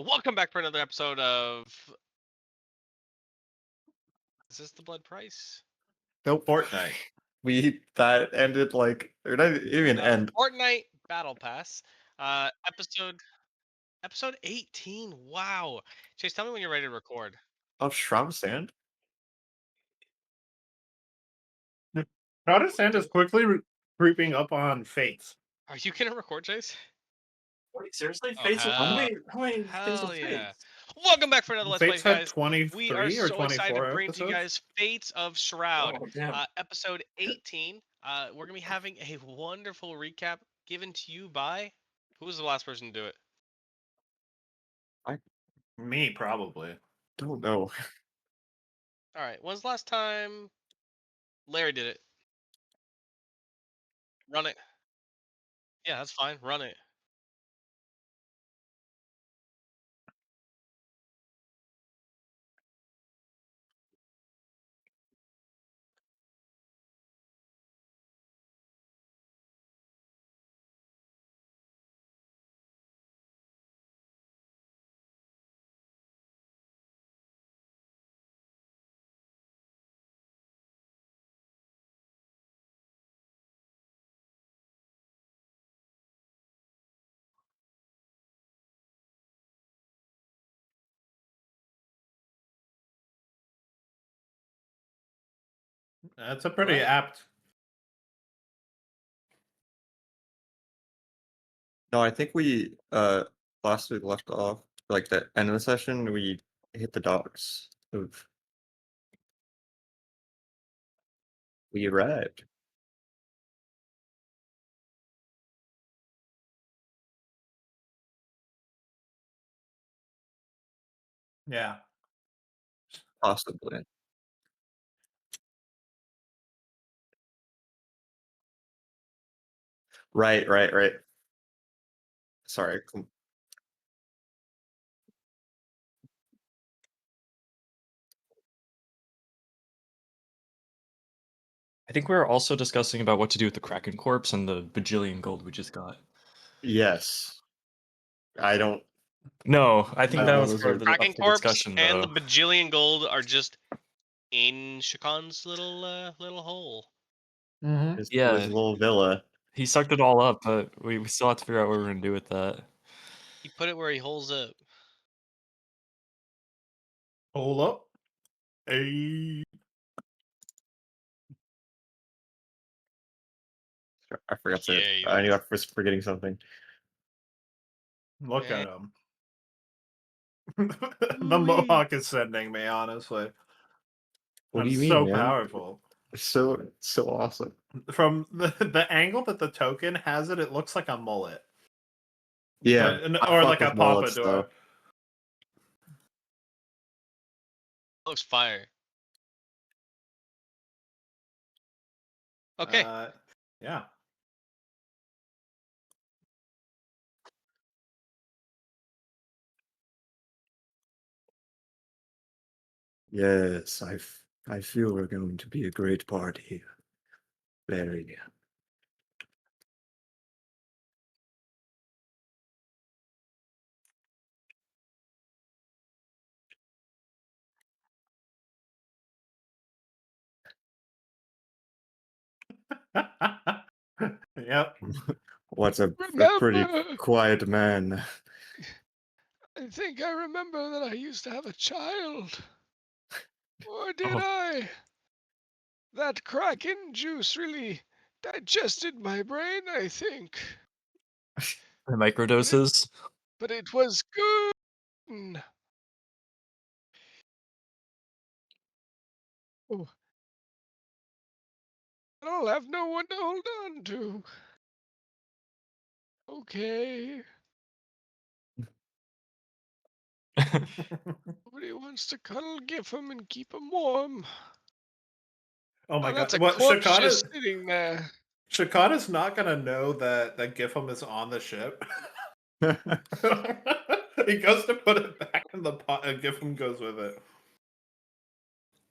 Welcome back for another episode of. Is this the Blood Price? Nope. Fortnite. We that ended like or not even end. Fortnite Battle Pass. Episode 18. Wow. Chase, tell me when you're ready to record. Oh, Shroud Sand? Protestant is quickly creeping up on Fates. Are you gonna record, Chase? Wait, seriously? Oh Fates? hell, How many things hell with yeah! Fates? Welcome back for another Let's Play, Fates had guys. We are 23 or so excited to 24 bring to you episodes? guys Fates of Shroud, Oh, damn. episode 18. We're gonna be having a wonderful recap given to you by who was the last person to do it? Me, probably. Don't know. All right. When's the last time Larry did it? Run it. Yeah, that's fine. Run it. That's a pretty Right. apt. No, I think we last week left off like the end of the session. We hit the docks of we arrived. Yeah. Possibly. Right. Sorry. I think we were also discussing about what to do with the Kraken corpse and the bajillion gold we just got. Yes. I don't. No, I think I that don't know. was Those part are of Kraken the corpse discussion, and the though. bajillion gold are just in Shakan's little hole. Mm-hmm. his Yeah, little villa. he sucked it all up, but we still have to figure out what we're gonna do with that. He put it where he holes up. Hold up. Hey. I forgot to. Yeah, you I are. knew I was forgetting something. Look Eh. at him. The Ooh-wee. Mohawk is sending me, honestly. What do I'm you mean, so man? powerful. So awesome. From the angle that the token has it, it looks like a mullet. Yeah, But I or fuck like a with mullets pompadour. though. Looks fire. Okay. Uh yeah. Yes, I feel we're going to be a great party. Very. Yep. What's a pretty Remember, quiet man. I think I remember that I used to have a child. Or did Oh, I? That Kraken juice really digested my brain, I think. the But it, microdoses. but it was good. Mm. Oh, I'll have no one to hold on to. Okay. Nobody wants to cuddle Giffum and keep him warm. Oh Oh, my that's god. a What corpse just sitting there. Shakata's not gonna know that Gifham is on the ship. He goes to put it back in the pot and Gifham goes with it.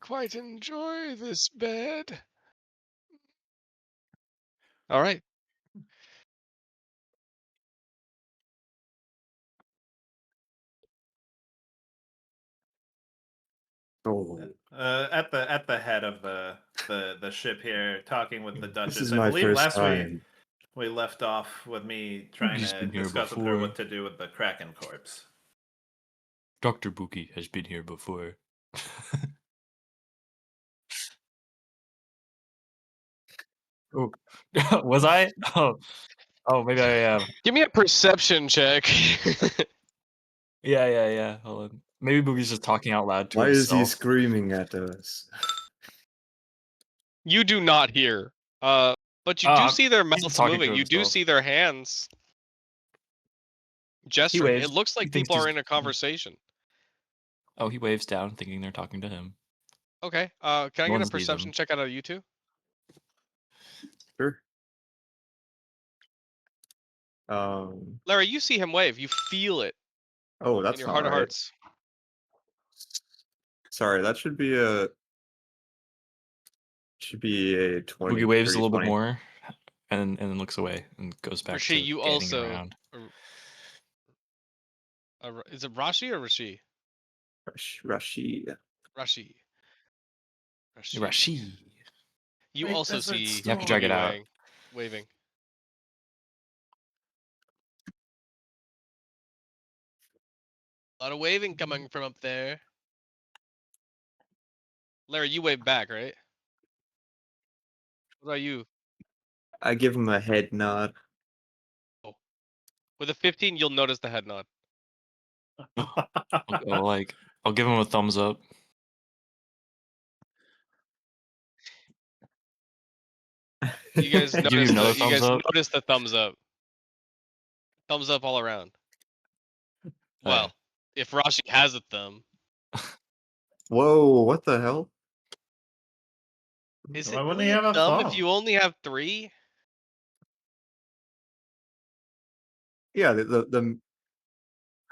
Quite enjoy this bed. All right. Oh, At the head of the ship here, talking with the this Duchess. is I my believe first last week time. we left off with me trying Boogie's to been here discuss with her before. what to do with the Kraken corpse. Dr. Boogie has been here before. Oh, was I? Oh, maybe I am. Give me a perception check. Yeah. Hold on. Maybe Boogie's just talking out loud to Why is he himself. screaming at us? You do not hear. But you do Ah, see their he's mouths talking to moving. You do himself. see their hands gesturing. It waves. looks He like thinks people are he's- in a conversation. Oh, he waves down, thinking they're talking to him. Okay. Can I No get a one sees perception him. check out of you two? Sure. Um. Larry, you see him wave. You feel it Oh, in that's your not heart of right. hearts. Sorry, that should be a 20. Boogie waves a Dirty little bit 20. more, and then looks away and goes back Rashi, to you scanning also. around. Is it Rashi or Rashi? Rashi. Rashi. Rashi. Rashi. You Wait, also Desert see You have to drag it Storm. out. waving. A lot of waving coming from up there. Larry, you wave back, right? What about you? I give him a head nod. With a 15, you'll notice the head nod. I'll give him a thumbs up. You guys Give you notice another the you thumbs guys up. notice the thumbs up. Thumbs up all around. Oh, yeah. Well, if Rashi has a thumb, Whoa, what the hell? is Why it wouldn't really he a have a thumb if thumb? you only have 3? Yeah, the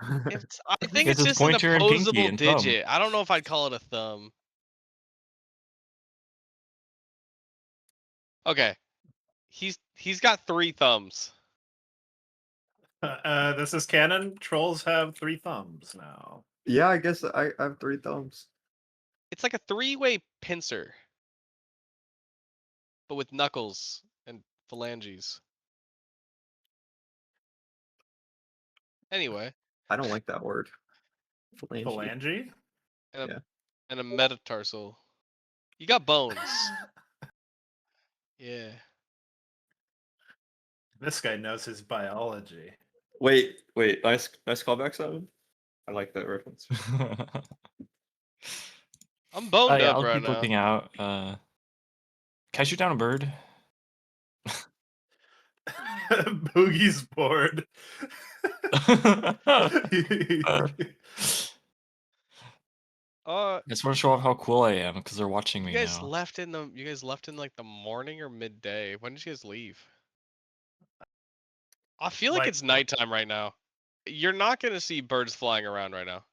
I think It's it's his just an pointer and pinky opposable and thumb. digit. I don't know if I'd call it a thumb. Okay, he's got 3 thumbs. This is canon. Trolls have 3 thumbs now. yeah, I guess I have 3 thumbs. It's like a 3-way pincer, but with knuckles and phalanges. Anyway, I don't like that word. Phalange. Phalange? and a Yeah. and a metatarsal. You got bones. Yeah. This guy knows his biology. Wait, nice callback, Simon. I like that reference. I'm boned Yeah, up I'll right keep now. looking out. Can I shoot down a bird? Boogie's bored. Uh, I just want to show off how cool I am because they're watching you me guys now. left in like the morning or midday. When did you guys leave? I feel like Like- it's nighttime right now. You're not gonna see birds flying around right now.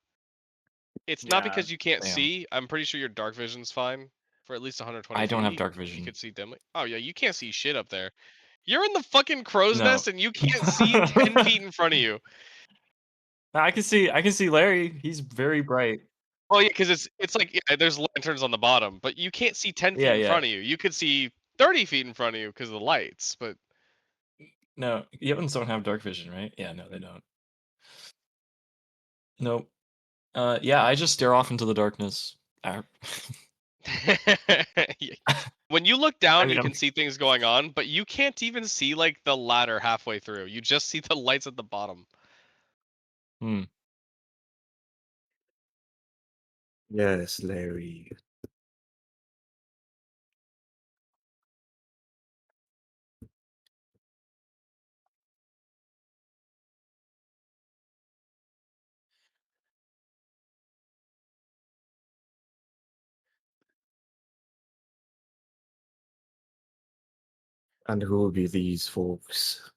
It's not Yeah, because you can't damn. see. I'm pretty sure your dark vision's fine for at least 120 I don't have feet. dark You vision. could see dimly. Oh yeah, you can't see shit up there. You're in the fucking crow's No. nest and you can't see 10 feet in front of you. I can see Larry. He's very bright. Well, yeah, because it's like there's lanterns on the bottom, but you can't see 10 feet Yeah, in yeah. front of you. You could see 30 feet in front of you because of the lights, but No, Yevons don't have dark vision, right? Yeah, no, they don't. Nope. Yeah, I just stare off into the darkness. Yeah. When you look down, mean, you I'm- can see things going on, but you can't even see like the ladder halfway through. You just see the lights at the bottom. Yes, Larry. And who will be these folks?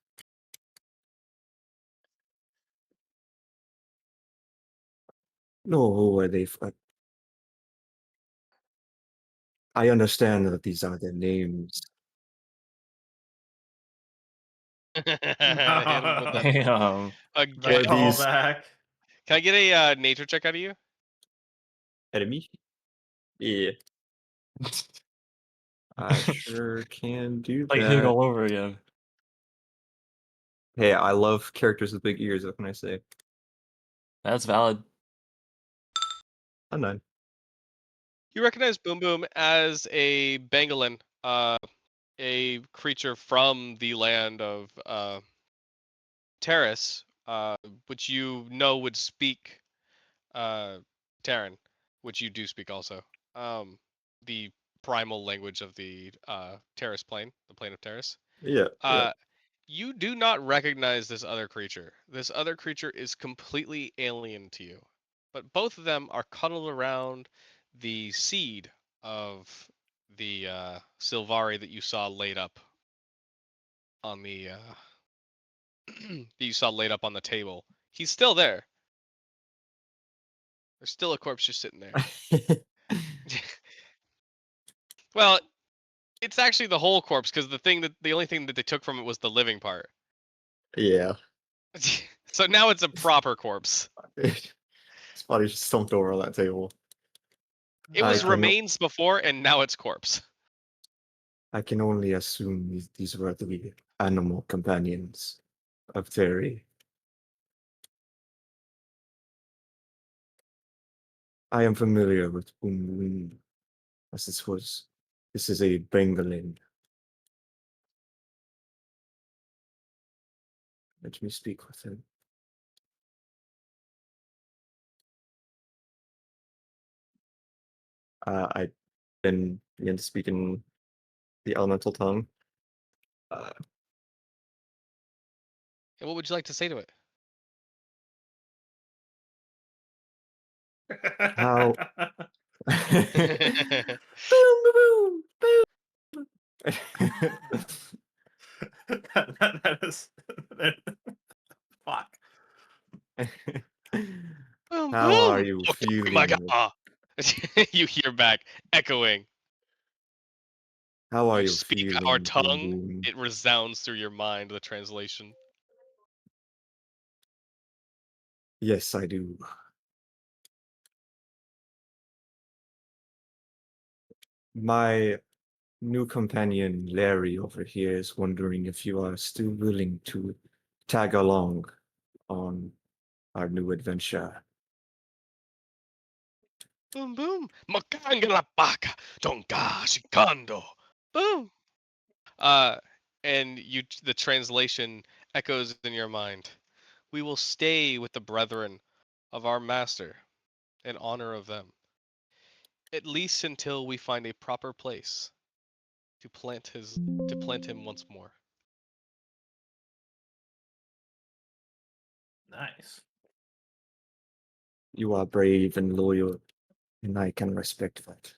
No, who are they? I understand that these are their names. Hit him with that Damn. again. the Or these- callback. Can I get a nature check out of you? Enemy? Yeah, I sure can do Like hitting that. all over again. Hey, I love characters with big ears. What can I say? That's valid. A 9. You recognize Boom Boom as a Bengalin, a creature from the land of Terrace, which you know would speak Terran, which you do speak also. The primal language of the Terrace plane, the plane of Terrace. Yeah, yeah. You do not recognize this other creature. This other creature is completely alien to you. But both of them are cuddled around the seed of the Sylvari that you saw laid up on the that you saw laid up on the table. He's still there. There's still a corpse just sitting there. Well, it's actually the whole corpse because the only thing that they took from it was the living part. Yeah. So now it's a proper corpse. His body just slumped over on that table. It I was can remains before, and now it's corpse. I can only assume these were the animal companions of Terry. I am familiar with Boom Boom, as this is a Bengalin. Let me speak with him. I then begin to speak in the elemental tongue. Uh, And what would you like to say to it? how? Boom, boom, boom, boom. That is. Fuck. Boom, How are boom. you Oh, my feeling? God. You hear back, echoing. How are You you speak our feeling, Boom tongue. Boom? It resounds through your mind, the translation. Yes, I do. My new companion Larry over here is wondering if you are still willing to tag along on our new adventure. Boom, boom. Makanga la baka. Tonga shikando. Boom. Uh, and the translation echoes in your mind. We will stay with the brethren of our master in honor of them, at least until we find a proper place to plant him once more. Nice. You are brave and loyal, and I can respect that.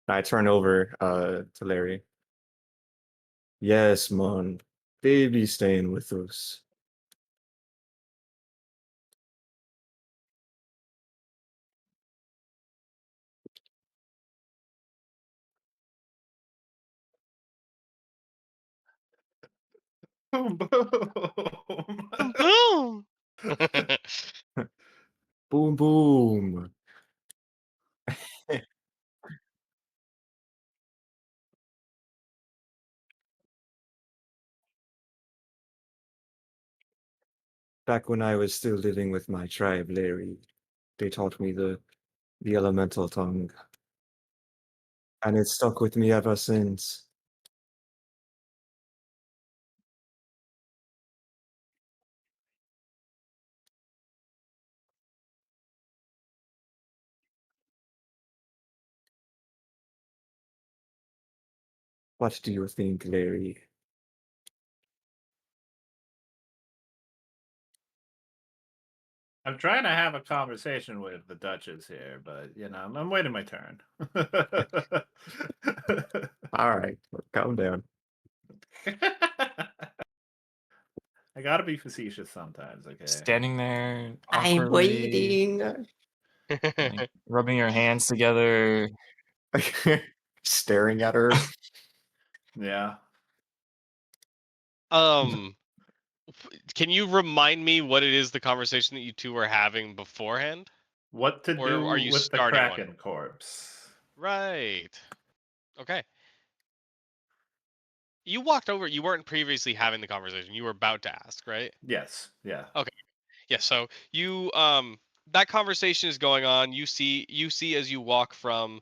I turn over to Larry. Yes, man. They be staying with us. Boom, Boom, boom. boom. Boom, boom. Back when I was still living with my tribe, Larry, they taught me the elemental tongue, and it stuck with me ever since. What do you think, Larry? I'm trying to have a conversation with the Duchess here, but I'm waiting my turn. All right, calm down. I gotta be facetious sometimes, okay? Standing there I'm awkwardly, waiting. like, rubbing your hands together. Staring at her. Yeah. um, can you remind me what it is the conversation that you two were having beforehand? What to Or are do you with the starting one? Kraken corpse? Right. Okay. You walked over. You weren't previously having the conversation. You were about to ask, right? Yes. Yeah. Okay. Yeah, so you that conversation is going on. You see as you walk from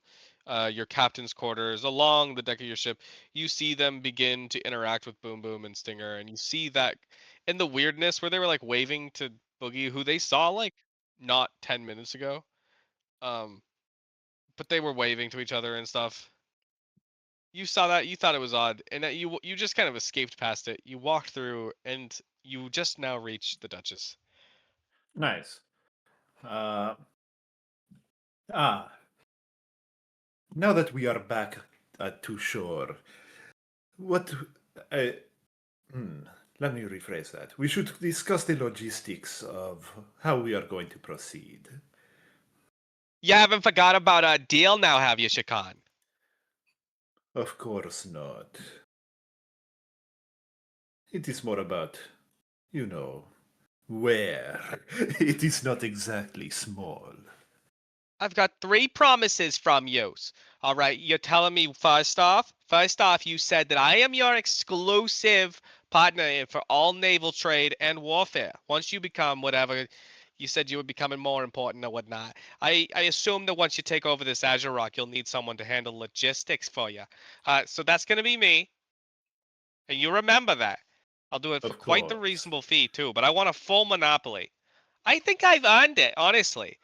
your captain's quarters along the deck of your ship, you see them begin to interact with Boom Boom and Stinger, and you see that in the weirdness where they were like waving to Boogie, who they saw like not 10 minutes ago. Um, but they were waving to each other and stuff. You saw that, you thought it was odd, and that you just kind of escaped past it. You walked through, and you just now reached the Duchess. Nice. Uh, ah, now that we are back to shore, what? Uh, hmm, let me rephrase that. We should discuss the logistics of how we are going to proceed. You haven't forgot about our deal now, have you, Shakan? Of course not. It is more about, you know, where. It is not exactly small. I've got 3 promises from you. All right, you're telling me first off, you said that I am your exclusive partner for all naval trade and warfare. Once you become whatever, you said you were becoming more important or whatnot. I assume that once you take over this Azure Rock, you'll need someone to handle logistics for you. So that's gonna be me, and you remember that. I'll do it for Of quite the course. reasonable fee too, but I want a full monopoly. I think I've earned it, honestly.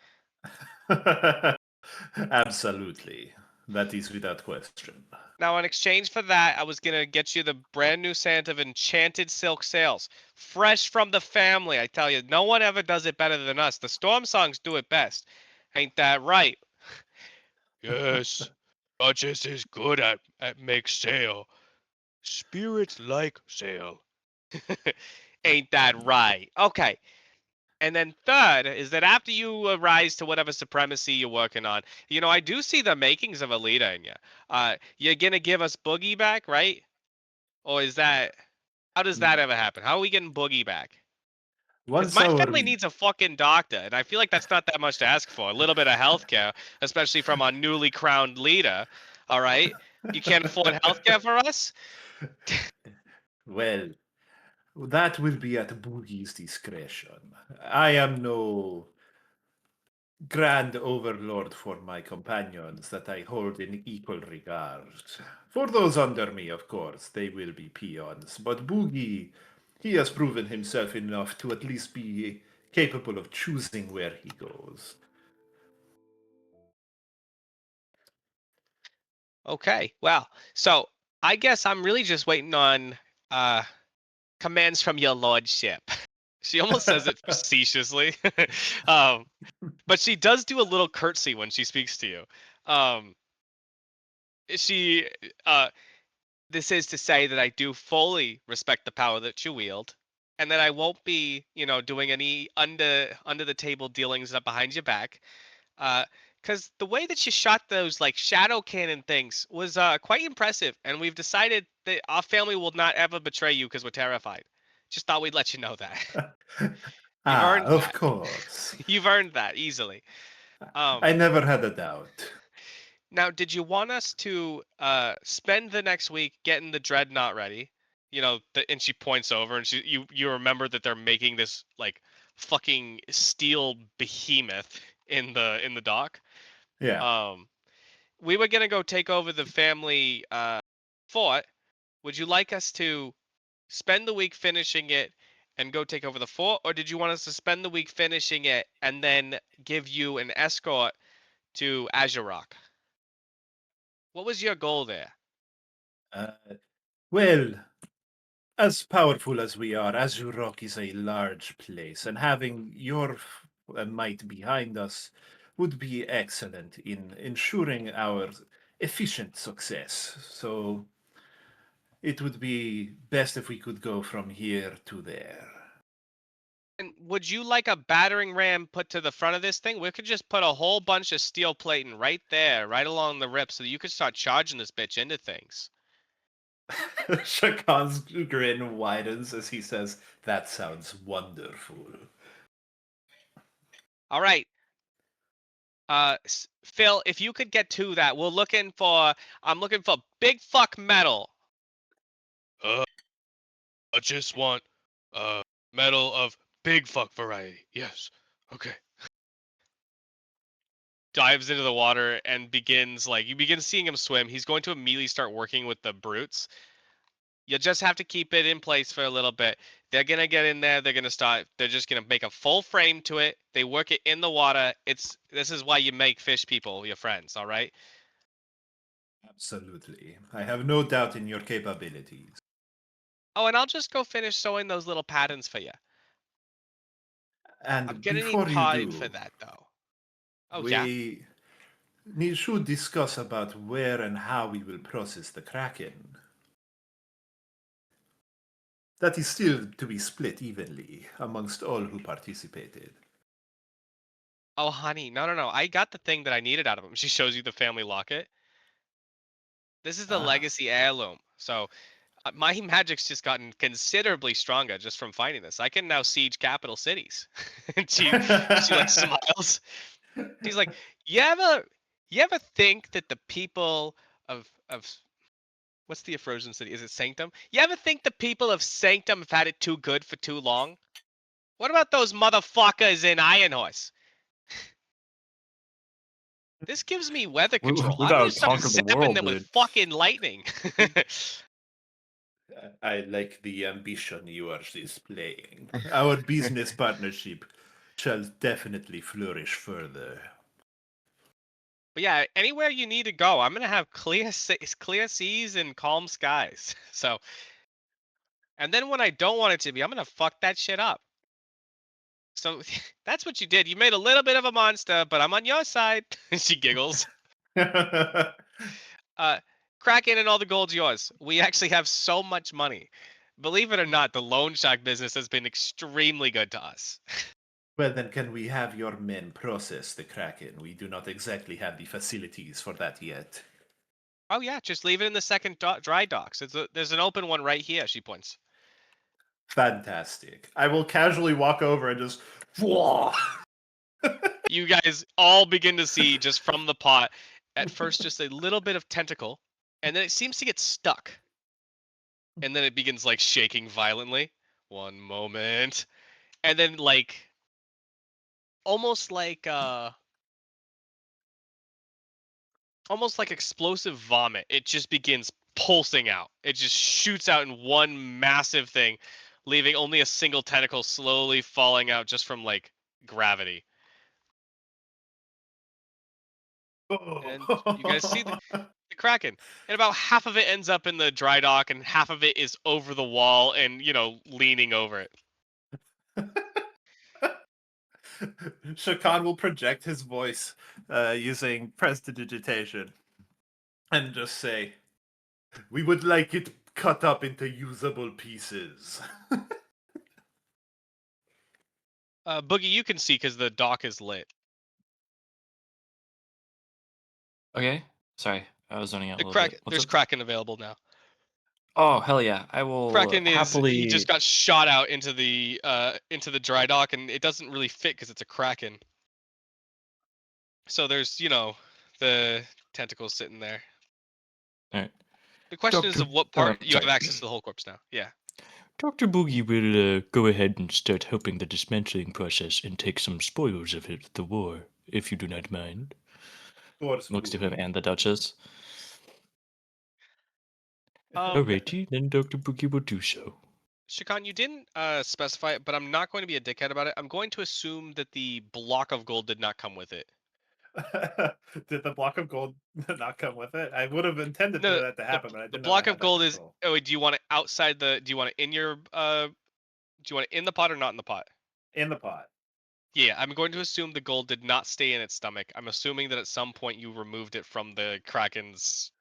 Absolutely. That is without question. Now, in exchange for that, I was gonna get you the brand new scent of enchanted silk sails, fresh from the family. I tell you, no one ever does it better than us. The storm songs do it best. Ain't that right? Yes, Duchess is good at make sail. Spirits like sail. Ain't that right? Okay. And then third is that after you rise to whatever supremacy you're working on, I do see the makings of a leader in you. You're gonna give us Boogie back, right? Or is that how does that ever happen? How are we getting Boogie back? Because Once my our family needs a fucking doctor, and I feel like that's not that much to ask for. A little bit of healthcare, especially from our newly crowned leader. All right, you can't afford healthcare for us. well, that will be at Boogie's discretion. I am no grand overlord for my companions that I hold in equal regard. For those under me, of course, they will be peons, but Boogie, he has proven himself enough to at least be capable of choosing where he goes. Okay, well, so I guess I'm really just waiting on uh commands from your lordship. She almost says it facetiously. um, but she does do a little curtsy when she speaks to you. Um, she uh this is to say that I do fully respect the power that you wield, and that I won't be, doing any under the table dealings up behind your back. Because the way that you shot those like shadow cannon things was quite impressive, and we've decided that our family will not ever betray you because we're terrified. Just thought we'd let you know that. You've Ah, earned of that. course. You've earned that easily. I Um, never had a doubt. Now, did you want us to spend the next week getting the dreadnought ready? And she points over, and you remember that they're making this like fucking steel behemoth in the dock. Yeah. Um, we were gonna go take over the family fort. Would you like us to spend the week finishing it and go take over the fort, or did you want us to spend the week finishing it and then give you an escort to Azure Rock? What was your goal there? Uh, well, as powerful as we are, Azure Rock is a large place, and having your might behind us would be excellent in ensuring our efficient success. So it would be best if we could go from here to there. And would you like a battering ram put to the front of this thing? We could just put a whole bunch of steel plating right there, right along the rip, so that you could start charging this bitch into things. Shakan's grin widens as he says, "That sounds wonderful." All right. Phil, if you could get to that, I'm looking for big fuck metal. I just want metal of big fuck variety. Yes. Okay. Dives into the water and you begin seeing him swim. He's going to immediately start working with the brutes. You just have to keep it in place for a little bit. They're gonna get in there. They're just gonna make a full frame to it. They work it in the water. This is why you make fish people your friends. All right. Absolutely. I have no doubt in your capabilities. Oh, and I'll just go finish sewing those little patterns for you. I'm And gonna need before you time for do, that though. Oh yeah. we should discuss about where and how we will process the Kraken. That is still to be split evenly amongst all who participated. Oh honey, no. I got the thing that I needed out of him. She shows you the family locket. This is the Ah. legacy heirloom. So my magic's just gotten considerably stronger just from finding this. I can now siege capital cities. And she like smiles. She's like, you ever think that the people of what's the Afrosian city? Is it Sanctum? You ever think the people of Sanctum have had it too good for too long? What about those motherfuckers in Iron Horse? This gives me weather control. We I'm gonna gotta start conquer the zapping world, them with dude. fucking lightning. I like the ambition you are displaying. Our business partnership shall definitely flourish further. But yeah, anywhere you need to go, I'm gonna have clear seas and calm skies. So, and then when I don't want it to be, I'm gonna fuck that shit up. So that's what you did. You made a little bit of a monster, but I'm on your side. She giggles. Uh, Kraken and all the gold's yours. We actually have so much money. Believe it or not, the loan shark business has been extremely good to us. Well, then, can we have your men process the Kraken? We do not exactly have the facilities for that yet. Oh yeah, just leave it in the second dry docks. There's an open one right here. She points. Fantastic. I will casually walk over and just. You guys all begin to see just from the pot. At first, just a little bit of tentacle, and then it seems to get stuck, and then it begins like shaking violently. One moment, and then almost like uh almost like explosive vomit. It just begins pulsing out. It just shoots out in one massive thing, leaving only a single tentacle slowly falling out just from like gravity. And you guys see the Kraken. And about half of it ends up in the dry dock and half of it is over the wall and, leaning over it. Shakan will project his voice using prestidigitation and just say, "We would like it cut up into usable pieces." Boogie, you can see because the dock is lit. Okay. Sorry, I was zoning out a The little bit. Kraken, What's there's up? Kraken available now. Oh, hell yeah. I will He happily. just got shot out into the dry dock and it doesn't really fit because it's a Kraken. So there's, the tentacles sitting there. Alright. The question is Doctor. of what part you have Sorry. access to the whole corpse now. Yeah. Dr. Boogie will go ahead and start helping the dismantling process and take some spoils of the war, if you do not mind. Course, Looks to him Boogie. and the Duchess. Um, Alrighty, then Dr. Boogie will do so. Shikan, you didn't specify it, but I'm not going to be a dickhead about it. I'm going to assume that the block of gold did not come with it. Did the block of gold not come with it? I would have intended for No, that to the happen, but I the didn't know I block had of that gold is. control. Oh, do you want it outside the? Do you want it in your? Do you want it in the pot or not in the pot? In the pot. Yeah, I'm going to assume the gold did not stay in its stomach. I'm assuming that at some point you removed it from the Kraken's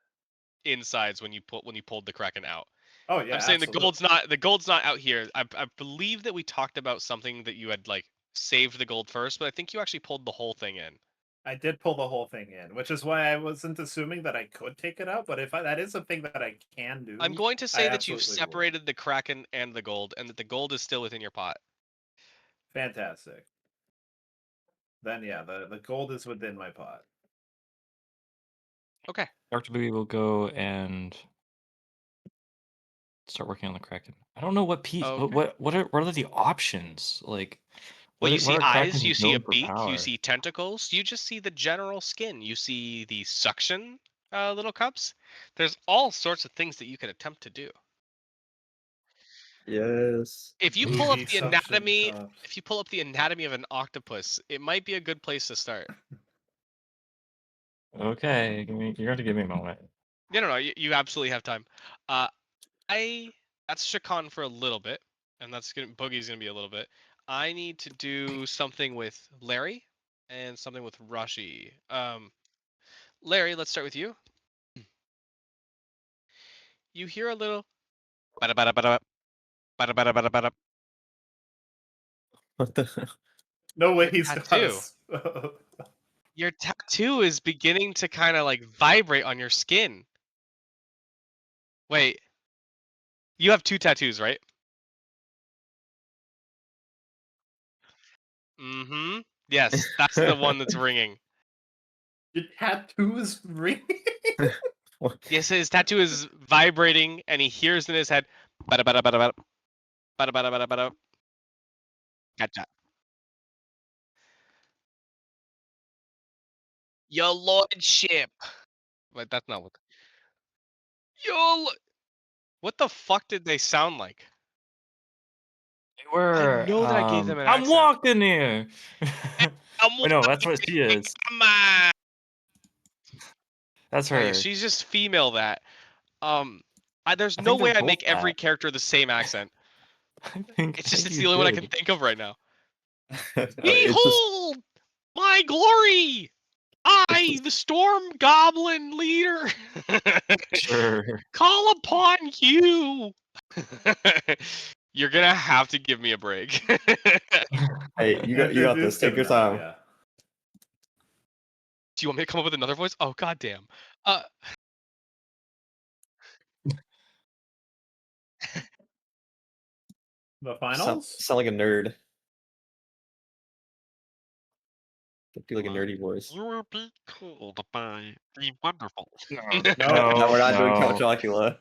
insides when you pulled the Kraken out. Oh I'm yeah, saying absolutely. the gold's not out here. I believe that we talked about something that you had like saved the gold first, but I think you actually pulled the whole thing in. I did pull the whole thing in, which is why I wasn't assuming that I could take it out. But if that is a thing that I can I'm do, going to I say that you've absolutely will. separated the Kraken and the gold, and that the gold is still within your pot. Fantastic. Then yeah, the gold is within my pot. Okay. Dr. Boogie will go and start working on the Kraken. I don't know what piece. Okay. What are the options? Like, Well, you what see are eyes, you Krakens see a known for beak, you power? see tentacles, you just see the general skin. You see the suction little cups. There's all sorts of things that you could attempt to do. Yes. If you pull up Boogie the suction anatomy, cups. if you pull up the anatomy of an octopus, it might be a good place to start. Okay, you're going to give me a moment. No, you absolutely have time. Uh, I that's Shakan for a little bit, and Boogie's gonna be a little bit. I need to do something with Larry and something with Rushy. Larry, let's start with you. You hear a little bada bada bada bada bada bada bada. What the? No way Your he's got tattoo. us. Your tattoo is beginning to kind of like vibrate on your skin. Wait, you have two tattoos, right? Mm-hmm. Yes, that's the one that's ringing. Your tattoo's ringing. What? Yes, his tattoo is vibrating, and he hears in his head bada bada bada bada bada bada bada bada. Gotcha. Your lordship. But that's not what. What the fuck did they sound like? They I were, know that gave them an I'm accent. walking here. I'm Wait, no, that's walking, what she is. come on. That's Oh yeah, her. she's just female that. Um, there's I no think they're way I both make every that. character the same accent. I think It's I just think it's you the only one I can did. think of right now. It's just Behold my glory! it's I, the just storm goblin leader, Sure. call upon you. You're gonna have to give me a break. hey, you got this. It's Take good your enough, time. yeah. Do you want me to come up with another voice? Oh goddamn. Uh, The Sound, finals? sound like a nerd. Do like a Hello. nerdy voice. You will be called by the wonderful. No, No. No, we're not doing Count no. Chocula.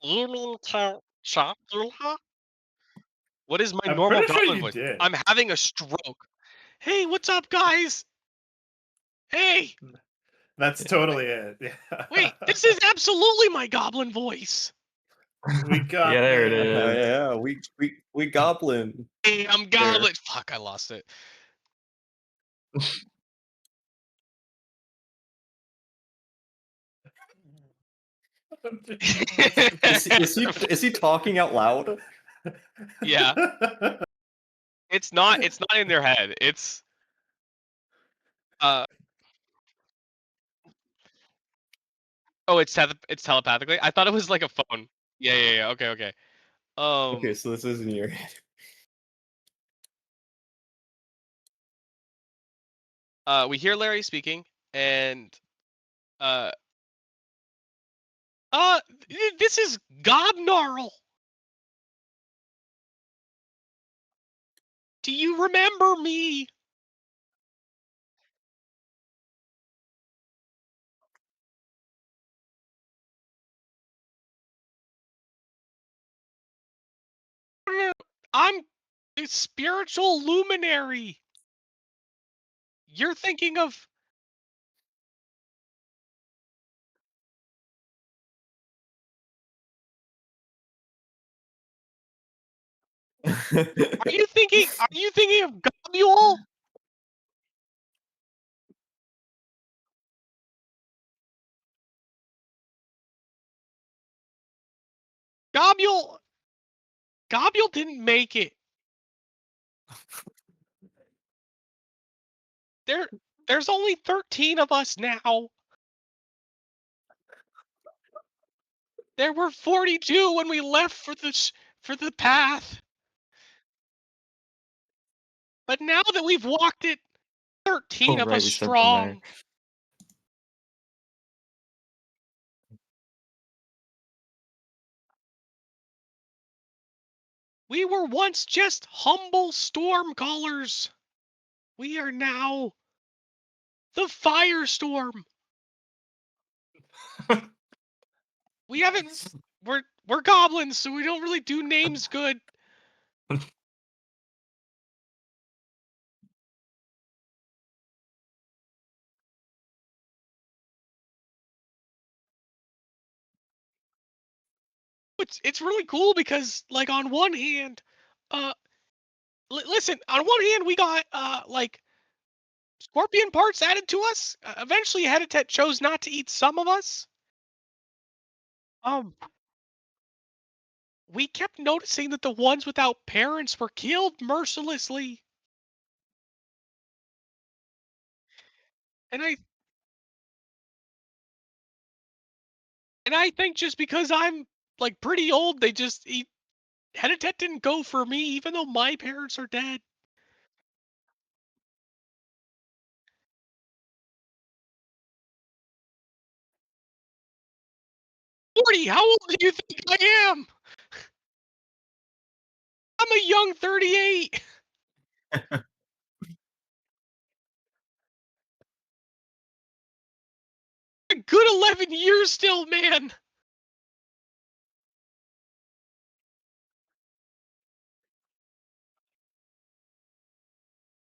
You mean Count Chocula? What is my I'm normal pretty sure goblin you voice? did. I'm having a stroke. Hey, what's up, guys? Hey, That's totally it. wait, Yeah. this is absolutely my goblin voice. We Yeah, got there it this. Yeah, is. yeah, we goblin Hey, I'm there. goblin. Fuck, I lost it. Is he talking out loud? Yeah, it's not in their head. Uh oh, it's telepathically. I thought it was like a phone. Yeah. Okay. Okay, Um so this is in your head. we hear Larry speaking, and uh this is Gobnarl. Do you remember me? I'm a spiritual luminary. You're thinking of. Are you thinking of Gobule? Gobule. Gobule didn't make it. There. There's only 13 of us now. There were 42 when we left for the path. But now that we've walked it, 13 Oh, of right, us we sent them there. strong. We were once just humble storm callers. We are now the firestorm. We haven't. We're goblins, so we don't really do names good. It's really cool because like on one hand, uh, listen, on one hand we got like scorpion parts added to us. Eventually, Hedetet chose not to eat some of us. Um, we kept noticing that the ones without parents were killed mercilessly, and I think just because I'm like pretty old, they just eat. Hedetet didn't go for me, even though my parents are dead. Morty, how old do you think I am? I'm a young 38. A good 11 years still, man.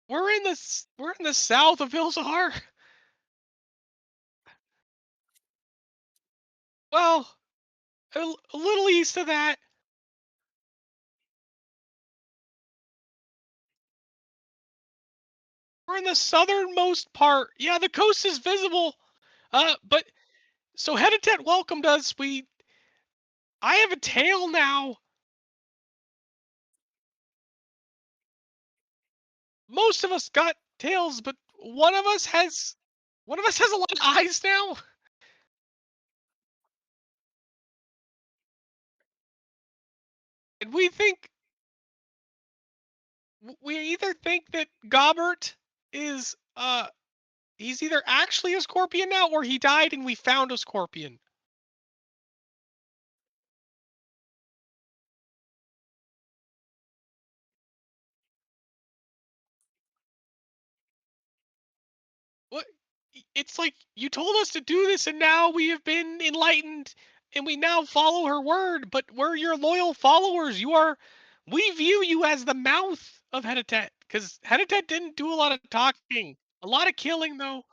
We're in the south of Ilzahar. Well, a little east of that. We're in the southernmost part. Yeah, the coast is visible. But so Hedetet welcomed us. I have a tail now. Most of us got tails, but one of us has a lot of eyes now. And we either think that Gobbert is he's either actually a scorpion now or he died and we found a scorpion. What it's like you told us to do this and now we have been enlightened and we now follow her word, but we're your loyal followers. We view you as the mouth of Hedetet because Hedetet didn't do a lot of talking, a lot of killing though.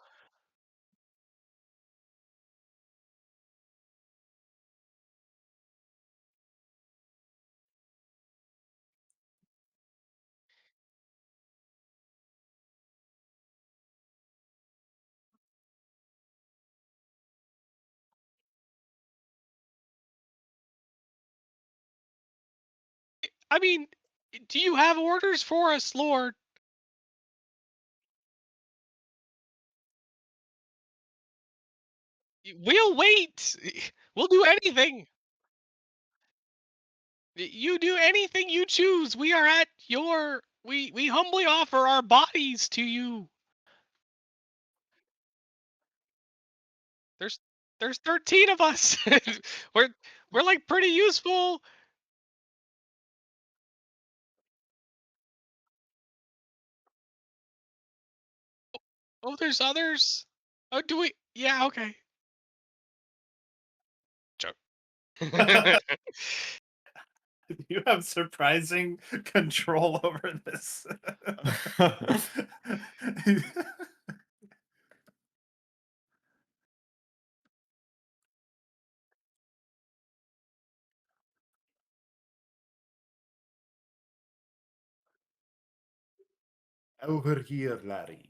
I mean, do you have orders for us, Lord? We'll wait. We'll do anything. You do anything you choose. We are at your we humbly offer our bodies to you. There's there's 13 of us. we're we're like pretty useful. Oh, there's others. Oh, do we? Yeah, okay. Joke. You have surprising control over this. Over here, Larry.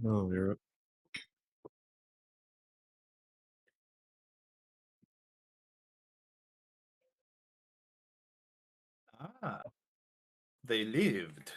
No, you're Ah, they lived.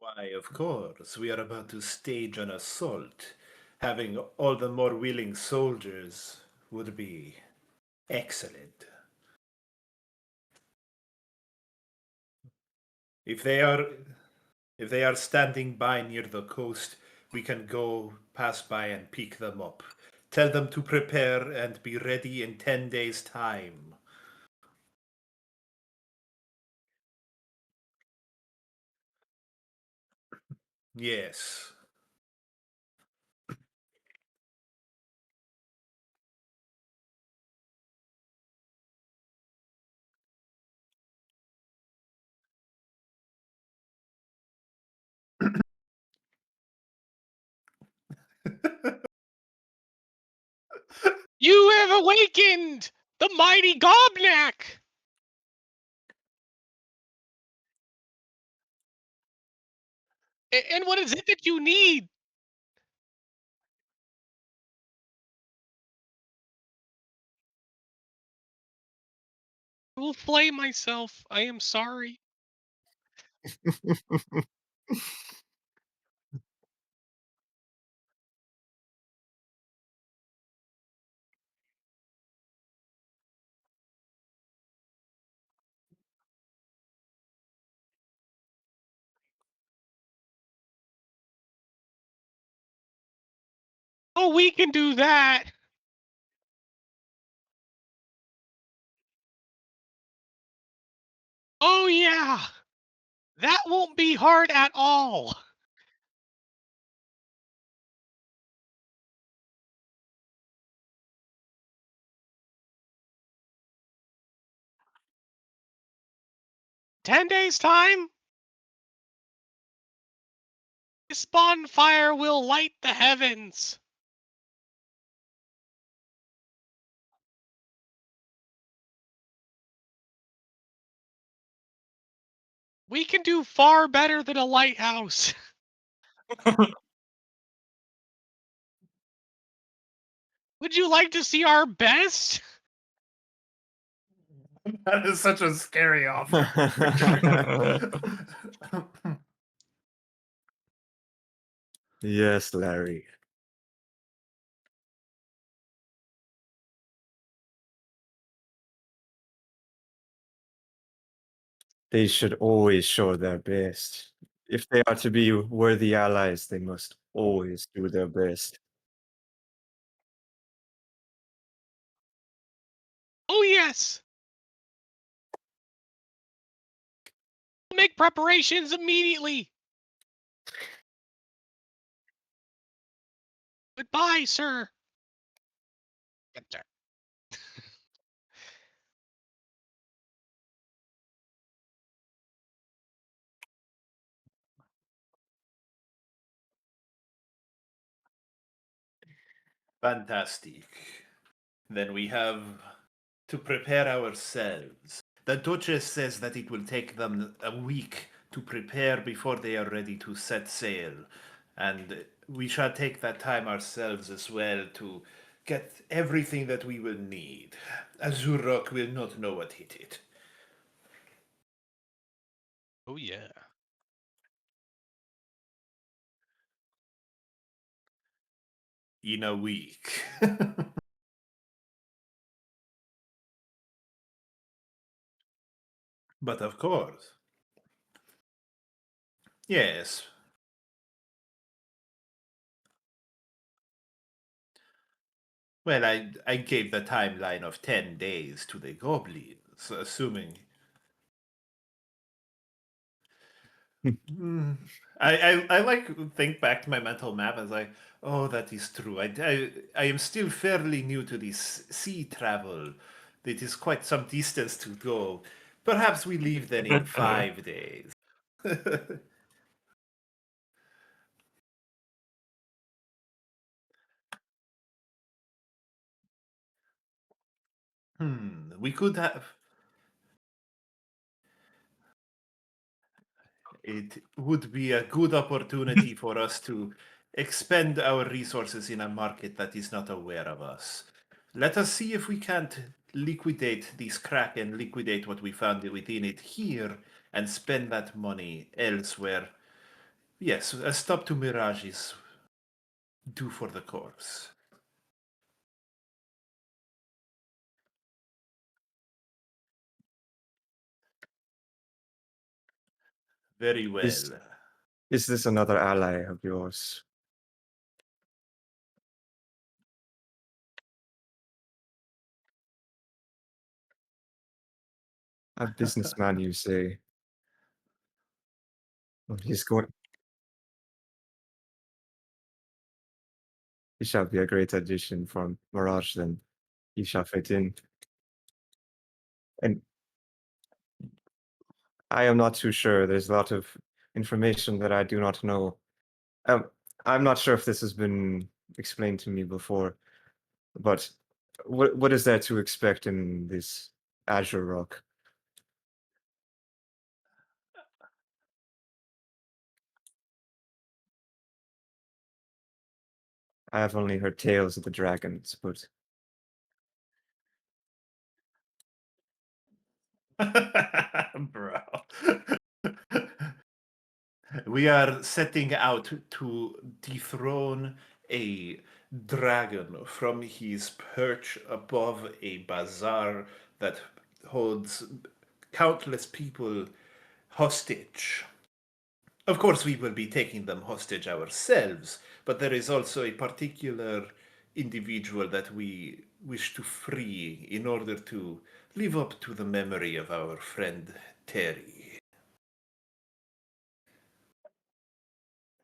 Why, of course, we are about to stage an assault. Having all the more willing soldiers would be excellent. If they are if they are standing by near the coast, we can go pass by and pick them up. Tell them to prepare and be ready in 10 days' time. Yes. You have awakened the mighty Gobnak! And what is it that you need? I will flay myself. I am sorry. Oh, we can do that. Oh, yeah. That won't be hard at all. 10 days' time? This bonfire will light the heavens. We can do far better than a lighthouse. Would you like to see our best? That is such a scary offer. Yes, Larry. They should always show their best. If they are to be worthy allies, they must always do their best. Oh, yes. Make preparations immediately. Goodbye, sir. Fantastic. Then we have to prepare ourselves. The Duchess says that it will take them a week to prepare before they are ready to set sail. And we shall take that time ourselves as well to get everything that we will need. Azurok will not know what hit it. Oh, yeah. In a week. But of course. Yes. Well, I gave the timeline of 10 days to the goblins, assuming. Mm. I like think back to my mental map as like, oh, that is true. I am still fairly new to this sea travel. It is quite some distance to go. Perhaps we leave then in 5 days. We could have. It would be a good opportunity for us to expend our resources in a market that is not aware of us. Let us see if we can't liquidate this crack and liquidate what we found within it here and spend that money elsewhere. Yes, a stop to Mirage is due for the course. Very Is well. is this another ally of yours? A businessman, you say? Well, he's going. He shall be a great addition from Mirage. Then he shall fit in. And I am not too sure. There's a lot of information that I do not know. Um, I'm not sure if this has been explained to me before, but what is there to expect in this Azure Rock? I have only heard tales of the dragons, but Bro. We are setting out to dethrone a dragon from his perch above a bazaar that holds countless people hostage. Of course, we will be taking them hostage ourselves, but there is also a particular individual that we wish to free in order to live up to the memory of our friend Terry.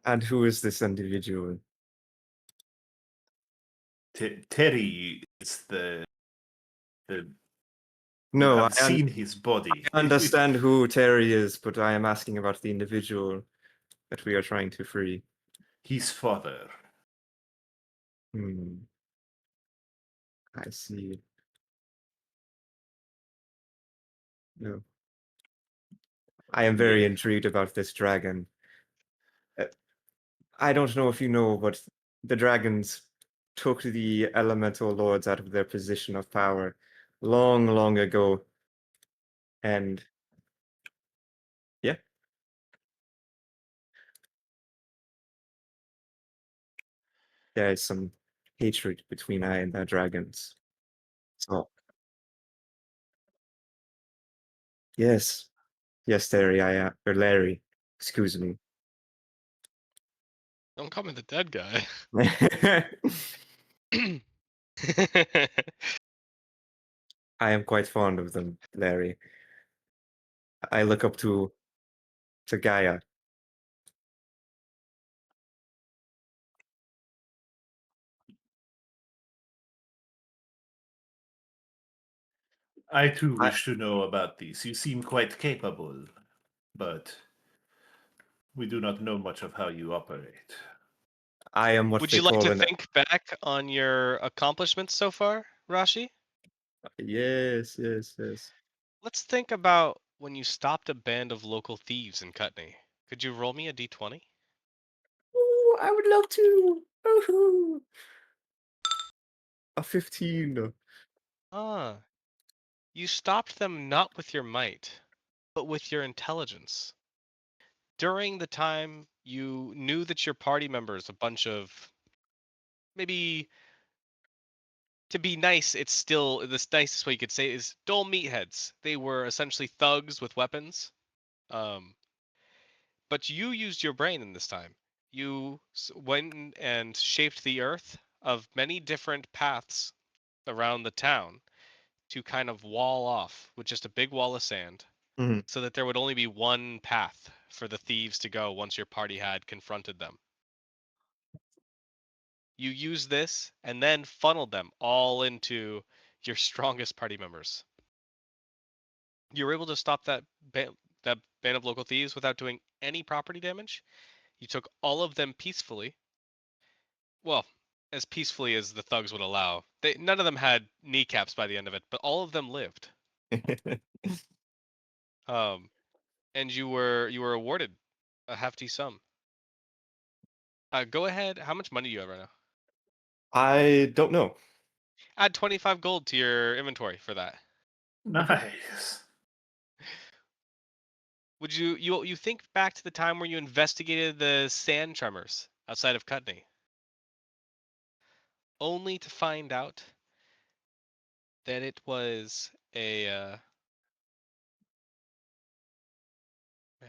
and who is this individual? Terry is the you No, have seen his body. I understand who Terry is, but I am asking about the individual that we are trying to free. His father. Hmm, I see. No, I am very Yeah. intrigued about this dragon. Uh, I don't know if you know, but the dragons took the elemental lords out of their position of power long, long ago. And yeah, there is some hatred between I and the dragons. So yes, yes, Terry, or Larry, excuse me. Don't call me the dead guy. I am quite fond of them, Larry. I look up to Gaia. I too I wish to know about this. You seem quite capable, but we do not know much of how you operate. I am what Would they you like call to an think back on your accomplishments so far, Rashi? yes, yes, yes. Let's think about when you stopped a band of local thieves in Cutney. Could you roll me a d20? Ooh, I would love to. Woohoo. A 15. Ah, you stopped them not with your might, but with your intelligence. During the time you knew that your party members, a bunch of maybe to be nice, it's still the nicest way you could say it is dull meatheads. They were essentially thugs with weapons. Um, but you used your brain in this time. You went and shaped the earth of many different paths around the town to kind of wall off with just a big wall of sand Mhm. so that there would only be one path for the thieves to go once your party had confronted them. You used this and then funneled them all into your strongest party members. You were able to stop that band of local thieves without doing any property damage. You took all of them peacefully. Well, as peacefully as the thugs would allow. None of them had kneecaps by the end of it, but all of them lived. Um, and you were awarded a hefty sum. Go ahead. How much money do you have right now? I don't know. Add 25 gold to your inventory for that. Nice. Would you think back to the time where you investigated the sand tremors outside of Cutney, only to find out that it was man,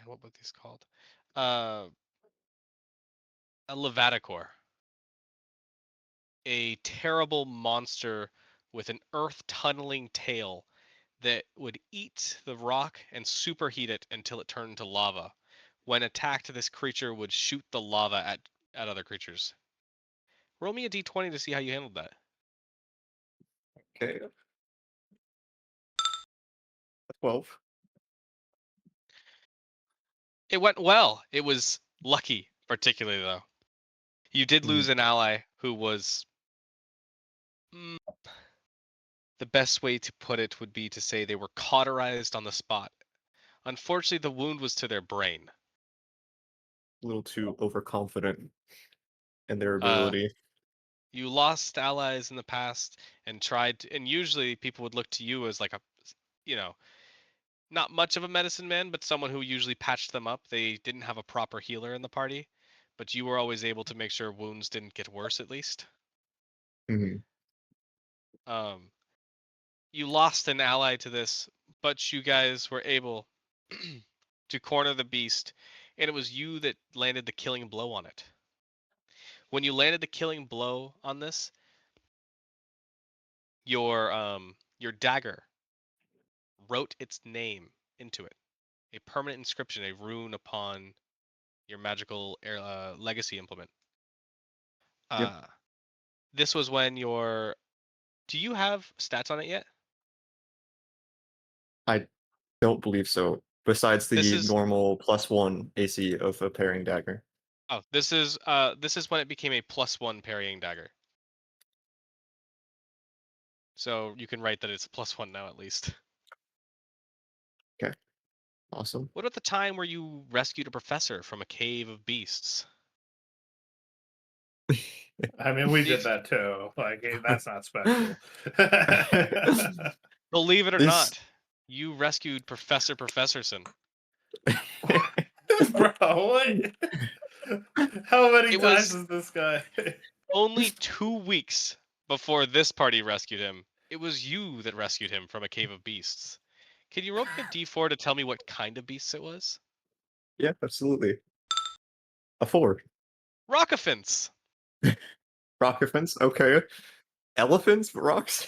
what were these called? Uh, a Levaticore, a terrible monster with an earth tunneling tail that would eat the rock and superheat it until it turned to lava. When attacked, this creature would shoot the lava at other creatures. Roll me a d20 to see how you handled that. Okay. 12. It went well. It was lucky, particularly though. You did Mm, lose an ally who was. mm, the best way to put it would be to say they were cauterized on the spot. Unfortunately, the wound was to their brain. a little too overconfident in their Uh, ability. you lost allies in the past and tried to, and usually people would look to you as like a, you know, not much of a medicine man, but someone who usually patched them up. They didn't have a proper healer in the party, but you were always able to make sure wounds didn't get worse at least. Mhm. Um, you lost an ally to this, but you guys were able to corner the beast, and it was you that landed the killing blow on it. When you landed the killing blow on this, your dagger wrote its name into it, a permanent inscription, a rune upon your magical legacy implement. Yep. Uh, this was when your. Do you have stats on it yet? I don't believe so. Besides This the is normal +1 AC of a parrying dagger. this is when it became a +1 parrying dagger. So you can write that it's a +1 now at least. Okay. Awesome. What about the time where you rescued a professor from a cave of beasts? I mean, we did These, that too. Like, that's not special. believe it or This not, you rescued Professor Professorson. Bro, what? How many It times was is this guy? only 2 weeks before this party rescued him. It was you that rescued him from a cave of beasts. Can you roll me a d4 to tell me what kind of beasts it was? Yeah, absolutely. A 4. Rockafants. Rock offense. Okay. Elephants, rocks.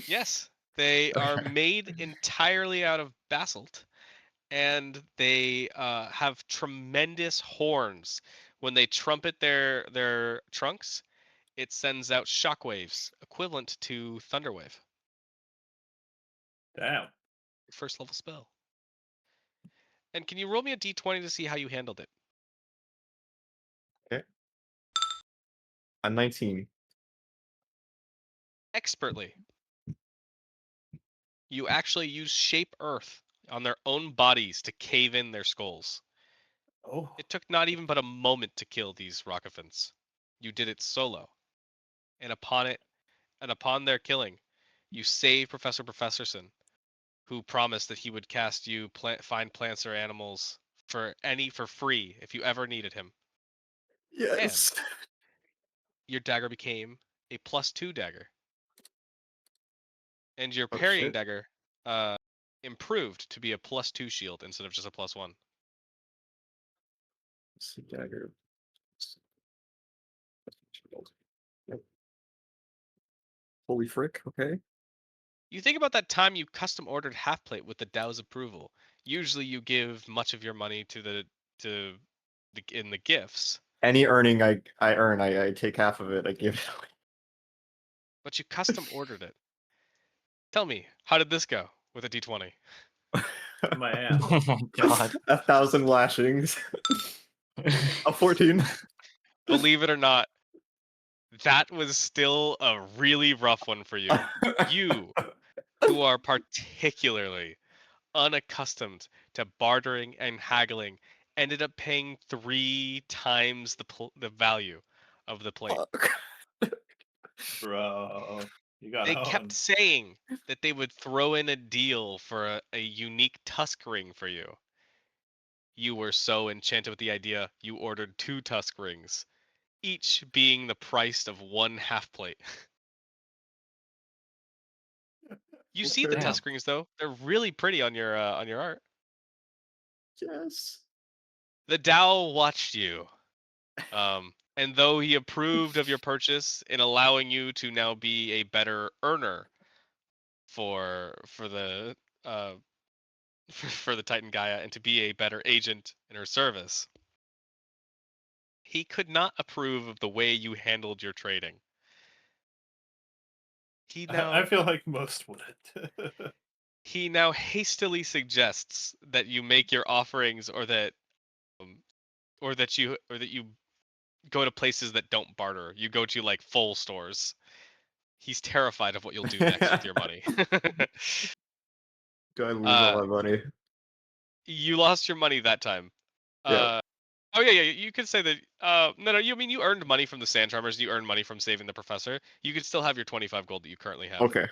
Yes, they are Okay. made entirely out of basalt, and they have tremendous horns. When they trumpet their trunks, it sends out shockwaves equivalent to thunderwave. Damn. First level spell. And can you roll me a d20 to see how you handled it? Okay. A 19. Expertly. You actually use shape earth on their own bodies to cave in their skulls. Oh, It took not even but a moment to kill these Rockafants. You did it solo, and upon their killing, you saved Professor Professorson, who promised that he would cast you find plants or animals for free if you ever needed him. And Yes. your dagger became a +2 dagger, and your Oh parrying shit. dagger uh, improved to be a +2 shield instead of just a +1. See dagger. Yep. Holy frick. Okay. You think about that time you custom ordered half plate with the Dow's approval. Usually, you give much of your money to in the gifts, Any earning I earn, I take half of it. I give it but you custom ordered it. Tell me, how did this go with a D20? away. my ass. Oh my god. 1,000 lashings. A 14. Believe it or not, that was still a really rough one for you. You, who are particularly unaccustomed to bartering and haggling, ended up paying 3 times the value of the plate. Fuck. Bro, you got They kept owned. saying that they would throw in a deal for a unique tusk ring for you. you were so enchanted with the idea, you ordered 2 tusk rings, each being the price of 1 half plate. You see the Okay. Damn. tusk rings though; they're really pretty on your art. Yes. The Dao watched you, and though he approved of your purchase in allowing you to now be a better earner for the uh, for the Titan Gaia and to be a better agent in her service, he could not approve of the way you handled your trading. He I now feel like most wouldn't. he now hastily suggests that you make your offerings, um, or that you go to places that don't barter. You go to like full stores. He's terrified of what you'll do next with your money. Do I lose all uh, my money? you lost your money that time. Yeah. Uh, oh yeah, yeah. You could say that. No, no. You mean you earned money from the Sand Charmers? You earned money from saving the professor. You could still have your 25 gold that you currently have. Okay.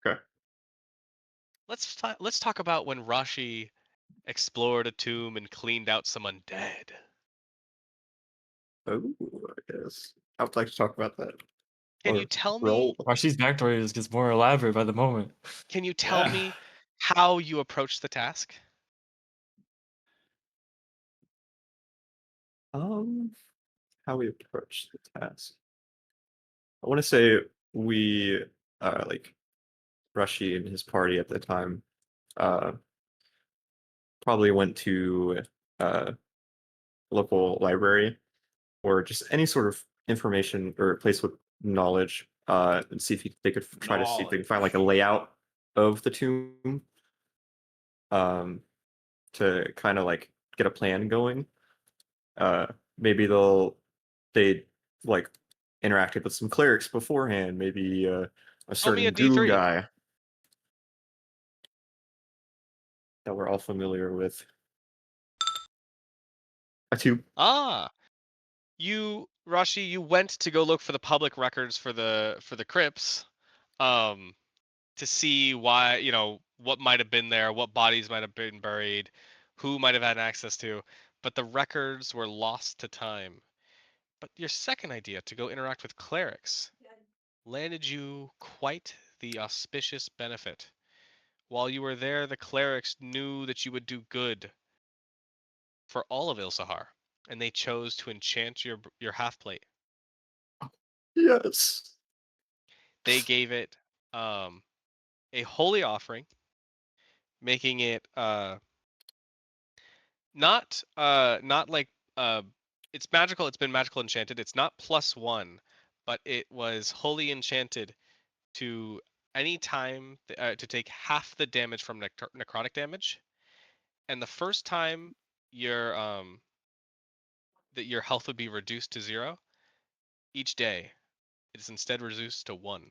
Okay. Let's talk about when Rashi explored a tomb and cleaned out some undead. Oh, I guess. I would like to talk about that. Can you Or tell me? roll. Rashi's backstory gets more elaborate by the moment. Can you tell Yeah. me how you approached the task? Um, how we approach the task. I want to say we, like Rushy and his party at the time, uh, probably went to local library or just any sort of information or place with knowledge, and see if they could try to see if they can find like a Knowledge. layout of the tomb, um, to kind of like get a plan going. Uh, maybe they like interacted with some clerics beforehand. Maybe a Roll me a certain goo D3. guy that we're all familiar with. A two. Ah, you Rashi, you went to go look for the public records for the crypts, um, to see why what might have been there, what bodies might have been buried, who might have had access to, but the records were lost to time. But your second idea to go interact with clerics landed you quite the auspicious benefit. While you were there, the clerics knew that you would do good for all of Ilsahar, and they chose to enchant your half plate. Yes. They gave it a holy offering, making it not like it's magical. It's been magical enchanted. It's not +1, but it was wholly enchanted to any time to take half the damage from necrotic damage, and the first time your that your health would be reduced to 0 each day, it is instead reduced to 1.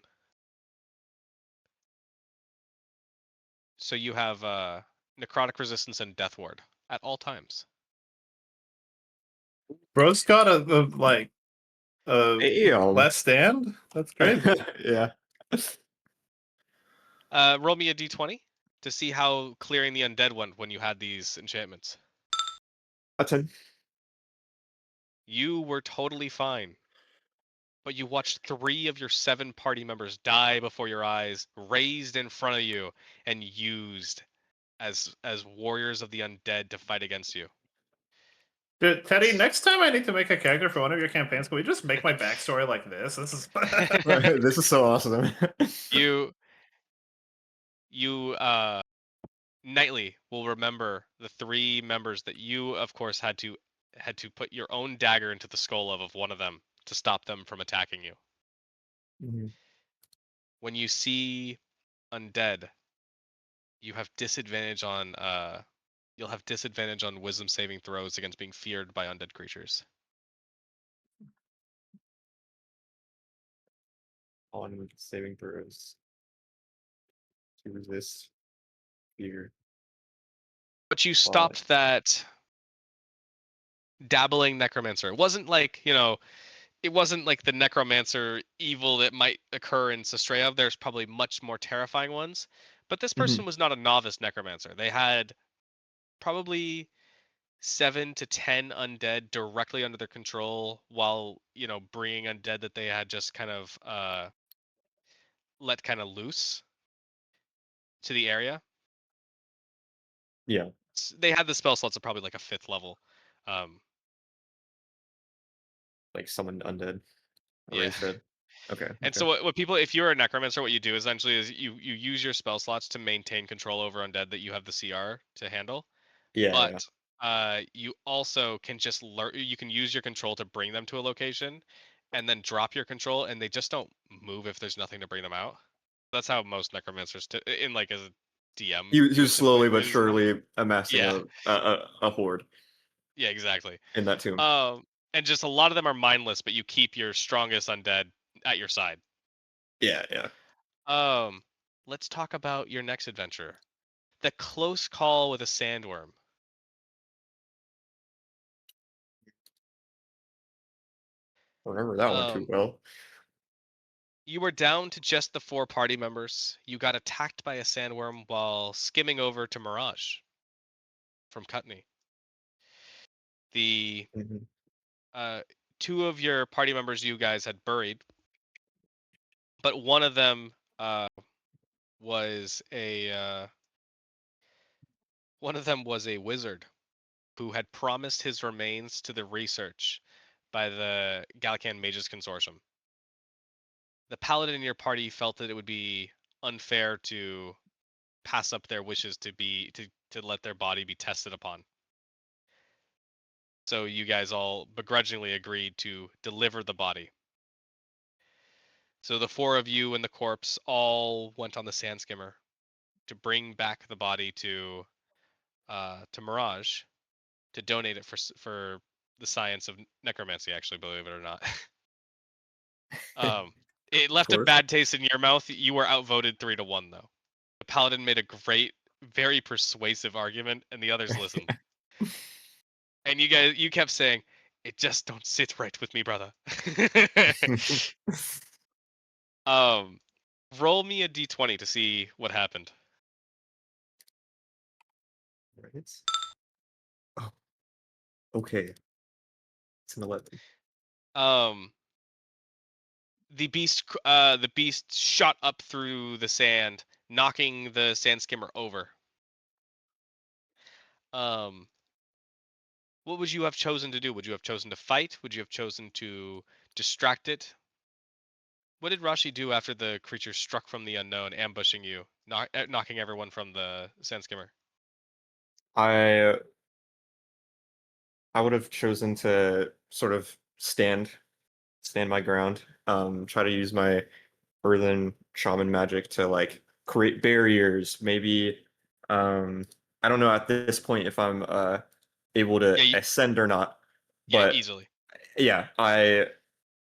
So you have necrotic resistance and death ward at all times. Bro's got a Damn. last stand? That's crazy. Yeah. Roll me a d20 to see how clearing the undead went when you had these enchantments. A 10. You were totally fine, but you watched 3 of your 7 party members die before your eyes, raised in front of you, and used as warriors of the undead to fight against you. Dude, Teddy, next time I need to make a character for one of your campaigns, can we just make my backstory like this? This is This is so awesome. you you nightly will remember the 3 members that you of course had to put your own dagger into the skull of one of them to stop them from attacking you. Mhm. When you see undead, you have disadvantage on you'll have disadvantage on wisdom saving throws against being feared by undead creatures. On saving throws to resist fear. But you By stopped that dabbling necromancer. It wasn't like, it wasn't like the necromancer evil that might occur in Sestrea. There's probably much more terrifying ones. But this Mhm. person was not a novice necromancer. They had probably 7 to 10 undead directly under their control, while bringing undead that they had just kind of let kind of loose to the area. Yeah, They had the spell slots of probably like a 5th level. like someone undead, Yeah. raise dead. Okay, And okay. so what people, if you're a necromancer, what you do essentially is you use your spell slots to maintain control over undead that you have the CR to handle. Yeah, But yeah. you also can just learn. You can use your control to bring them to a location, and then drop your control, and they just don't move if there's nothing to bring them out. That's how most necromancers, in like as a DM, He you was would typically slowly play but these models. surely amassing Yeah, a horde yeah, exactly. in that tomb. And just a lot of them are mindless, but you keep your strongest undead at your side. Yeah, yeah. Um, let's talk about your next adventure, the close call with a sandworm. I remember that one too Um, well. you were down to just the 4 party members. You got attacked by a sandworm while skimming over to Mirage from Cutney. The Mhm. 2 of your party members you guys had buried, but one of them was a wizard who had promised his remains to the research by the Gallican Mages Consortium. The paladin in your party felt that it would be unfair to pass up their wishes to let their body be tested upon. So you guys all begrudgingly agreed to deliver the body. So the 4 of you and the corpse all went on the sand skimmer to bring back the body to Mirage to donate it for the science of necromancy. Actually, believe it or not, um, it Of left a course. bad taste in your mouth. You were outvoted 3-1 though. The paladin made a great, very persuasive argument, and the others listened. And you kept saying, "It just don't sit right with me, brother." um, roll me a d20 to see what happened. Right. Oh, okay. It's an 11. Um, the beast shot up through the sand, knocking the sand skimmer over. Um, what would you have chosen to do? Would you have chosen to fight? Would you have chosen to distract it? What did Rashi do after the creature struck from the unknown, ambushing you, knocking everyone from the sand skimmer? I I would have chosen to sort of stand my ground. Try to use my earthen shaman magic to like create barriers. Maybe I don't know at this point if I'm able to Yeah, ascend or not, yeah, but easily. yeah, I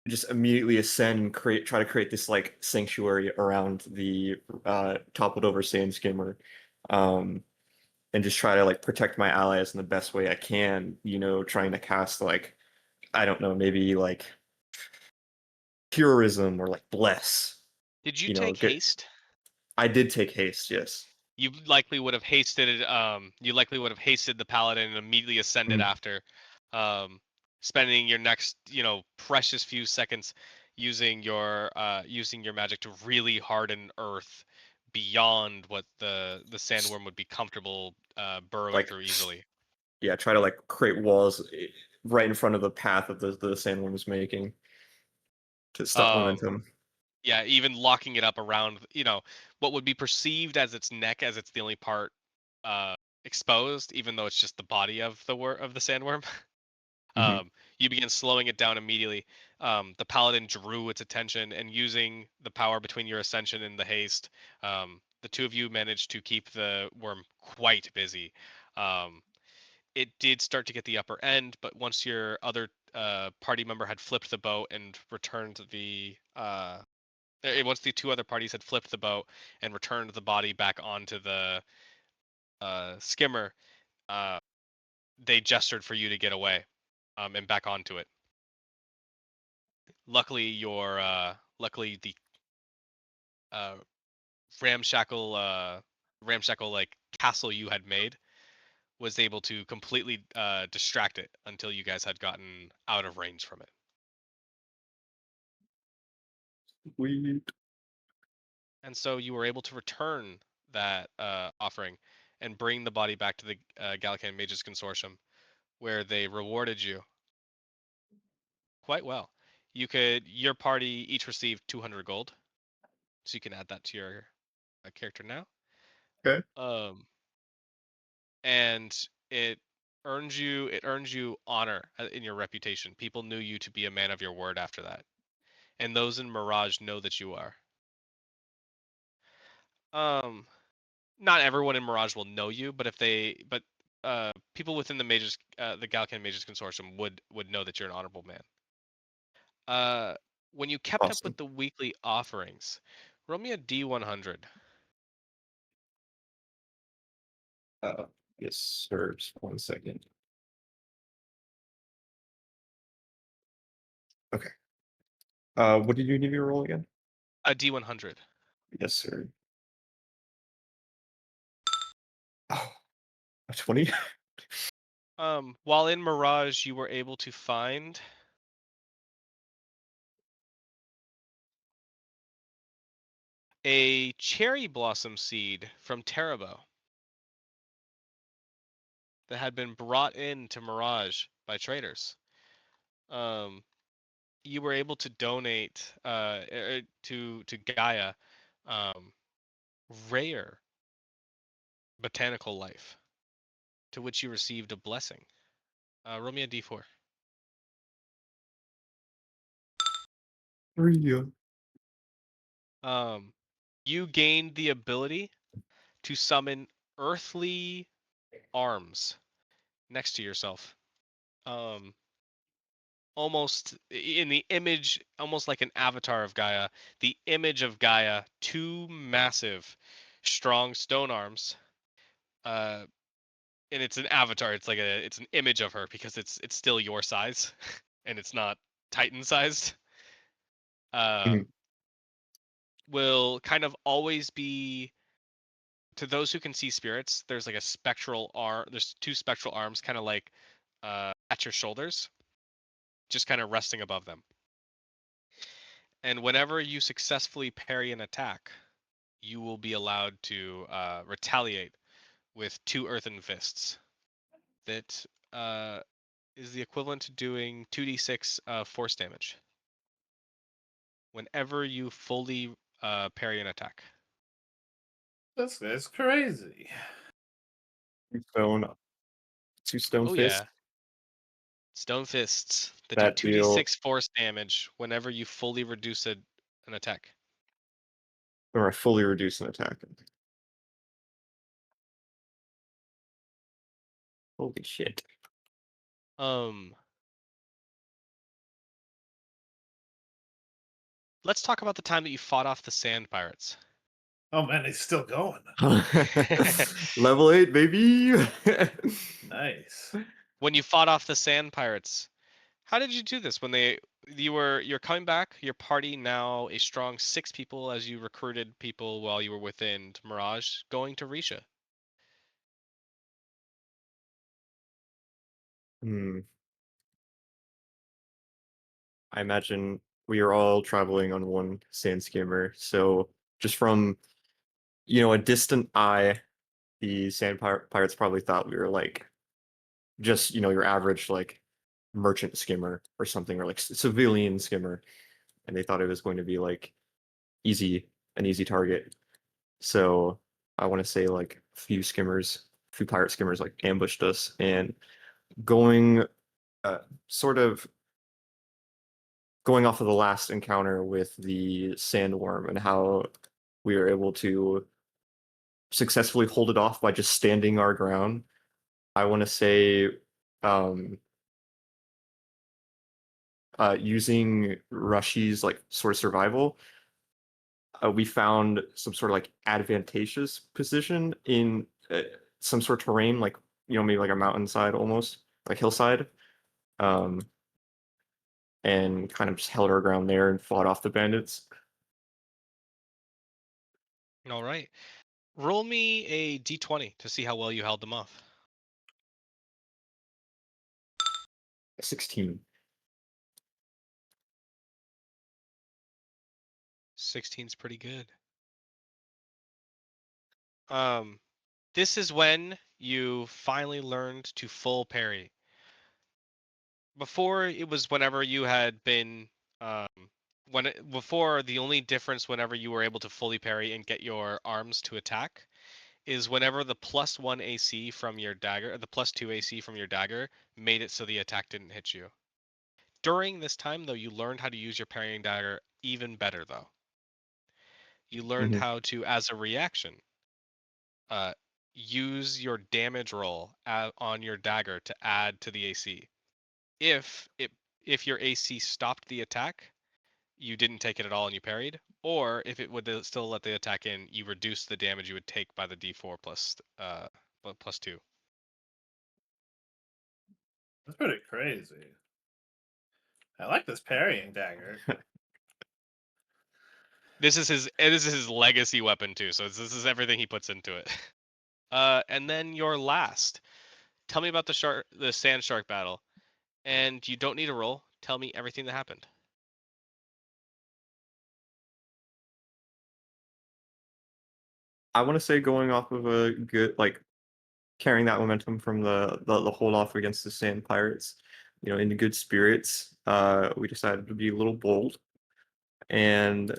just immediately ascend and try to create this like sanctuary around the toppled over sand skimmer. Um, and just try to like protect my allies in the best way I can, trying to cast like I don't know, maybe like heroism or like bless, Did you take get haste? I did take haste, yes. You likely would have hasted it. You likely would have hasted the paladin and immediately ascended Mhm. after, um, spending your next, precious few seconds using your magic to really harden earth beyond what the sandworm would be comfortable burrowing Like through easily. yeah, try to like create walls right in front of the path that the sandworm is making to stop Um, momentum. yeah, even locking it up around, what would be perceived as its neck, as it's the only part uh, exposed, even though it's just the body of the sandworm. Hmm. You begin slowing it down immediately. The paladin drew its attention, and using the power between your ascension and the haste, the 2 of you managed to keep the worm quite busy. Um, it did start to get the upper end, but once your other party member had flipped the boat and returned once the 2 other parties had flipped the boat and returned the body back onto the skimmer, uh, they gestured for you to get away, and back onto it. Luckily the uh, ramshackle ramshackle like castle you had made was able to completely distract it until you guys had gotten out of range from it. We And so you were able to return that offering and bring the body back to the Gallican Mages Consortium, where they rewarded you quite well. Your party each received 200 gold, so you can add that to your character now. Okay. And it earns you honor in your reputation. People knew you to be a man of your word after that, and those in Mirage know that you are. Um, Not everyone in Mirage will know you, but people within the Galcan Mages Consortium would know that you're an honorable man. When you kept up with Awesome. the weekly offerings, roll me a D100. Yes, sir. Just 1 second. Okay. What did you need me to roll again? A D100. Yes, sir. Oh, a 20? While in Mirage, you were able to find a cherry blossom seed from Terabo that had been brought into Mirage by traders. You were able to donate to Gaia rare botanical life, to which you received a blessing. Roll me a d4. 3. You gained the ability to summon earthly arms next to yourself. Almost in the image, almost like an avatar of Gaia, the image of Gaia, two massive, strong stone arms. And it's an avatar. It's an image of her because it's still your size, and it's not Titan sized. Mhm. Will kind of always be, to those who can see spirits. There's like a spectral arm. There's two spectral arms, kind of like at your shoulders, just kind of resting above them. And whenever you successfully parry an attack, you will be allowed to retaliate with two earthen fists. That is the equivalent to doing 2d6 force damage whenever you fully parry an attack. This is crazy. Stone, 2 stone Oh fists. yeah, stone fists that do That deal, 2d6 force damage whenever you fully reduce an attack. or I fully reduce an attack. Holy shit. Um, let's talk about the time that you fought off the sand pirates. Oh man, it's still going. Level 8, baby. Nice. When you fought off the sand pirates, how did you do this? You're coming back, your party now a strong 6 people as you recruited people while you were within Mirage, going to Risha. Hmm. I imagine we are all traveling on one sand skimmer, so just from a distant eye, the pirates probably thought we were like just your average like merchant skimmer or something, or like civilian skimmer, and they thought it was going to be like an easy target. So I want to say like a few pirate skimmers like ambushed us, and going sort of going off of the last encounter with the sandworm and how we were able to successfully hold it off by just standing our ground. I want to say um, using Rushy's like sort of survival, we found some sort of like advantageous position in some sort of terrain, like maybe like a mountainside almost, like hillside, um, and kind of just held our ground there and fought off the bandits. All right. Roll me a d20 to see how well you held them off. 16. 16's pretty good. This is when you finally learned to full parry. Before it was whenever you had been before the only difference whenever you were able to fully parry and get your arms to attack is whenever the +1 AC from your dagger, the +2 AC from your dagger made it so the attack didn't hit you. During this time though, you learned how to use your parrying dagger even better though. You learned Hmm. how to, as a reaction, uh, use your damage roll on your dagger to add to the AC. If it if your AC stopped the attack, you didn't take it at all and you parried, or if it would still let the attack in, you reduce the damage you would take by the D4 +2. That's pretty crazy. I like this parrying dagger. This is his legacy weapon too. So this is everything he puts into it. And then your last. Tell me about the sand shark battle, and you don't need a roll. Tell me everything that happened. I want to say going off of a good, like, carrying that momentum from the hold off against the Sand Pirates, in good spirits, we decided to be a little bold and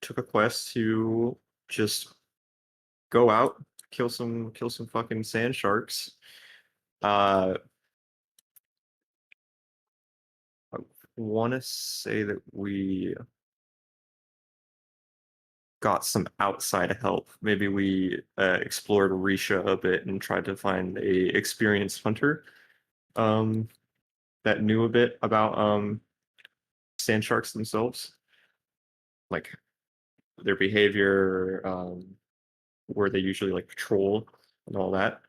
took a quest to just go out, kill some fucking sand sharks. Uh, I want to say that we got some outside help. Maybe we explored Risha a bit and tried to find a experienced hunter um, that knew a bit about sand sharks themselves, like their behavior, where they usually like patrol and all that.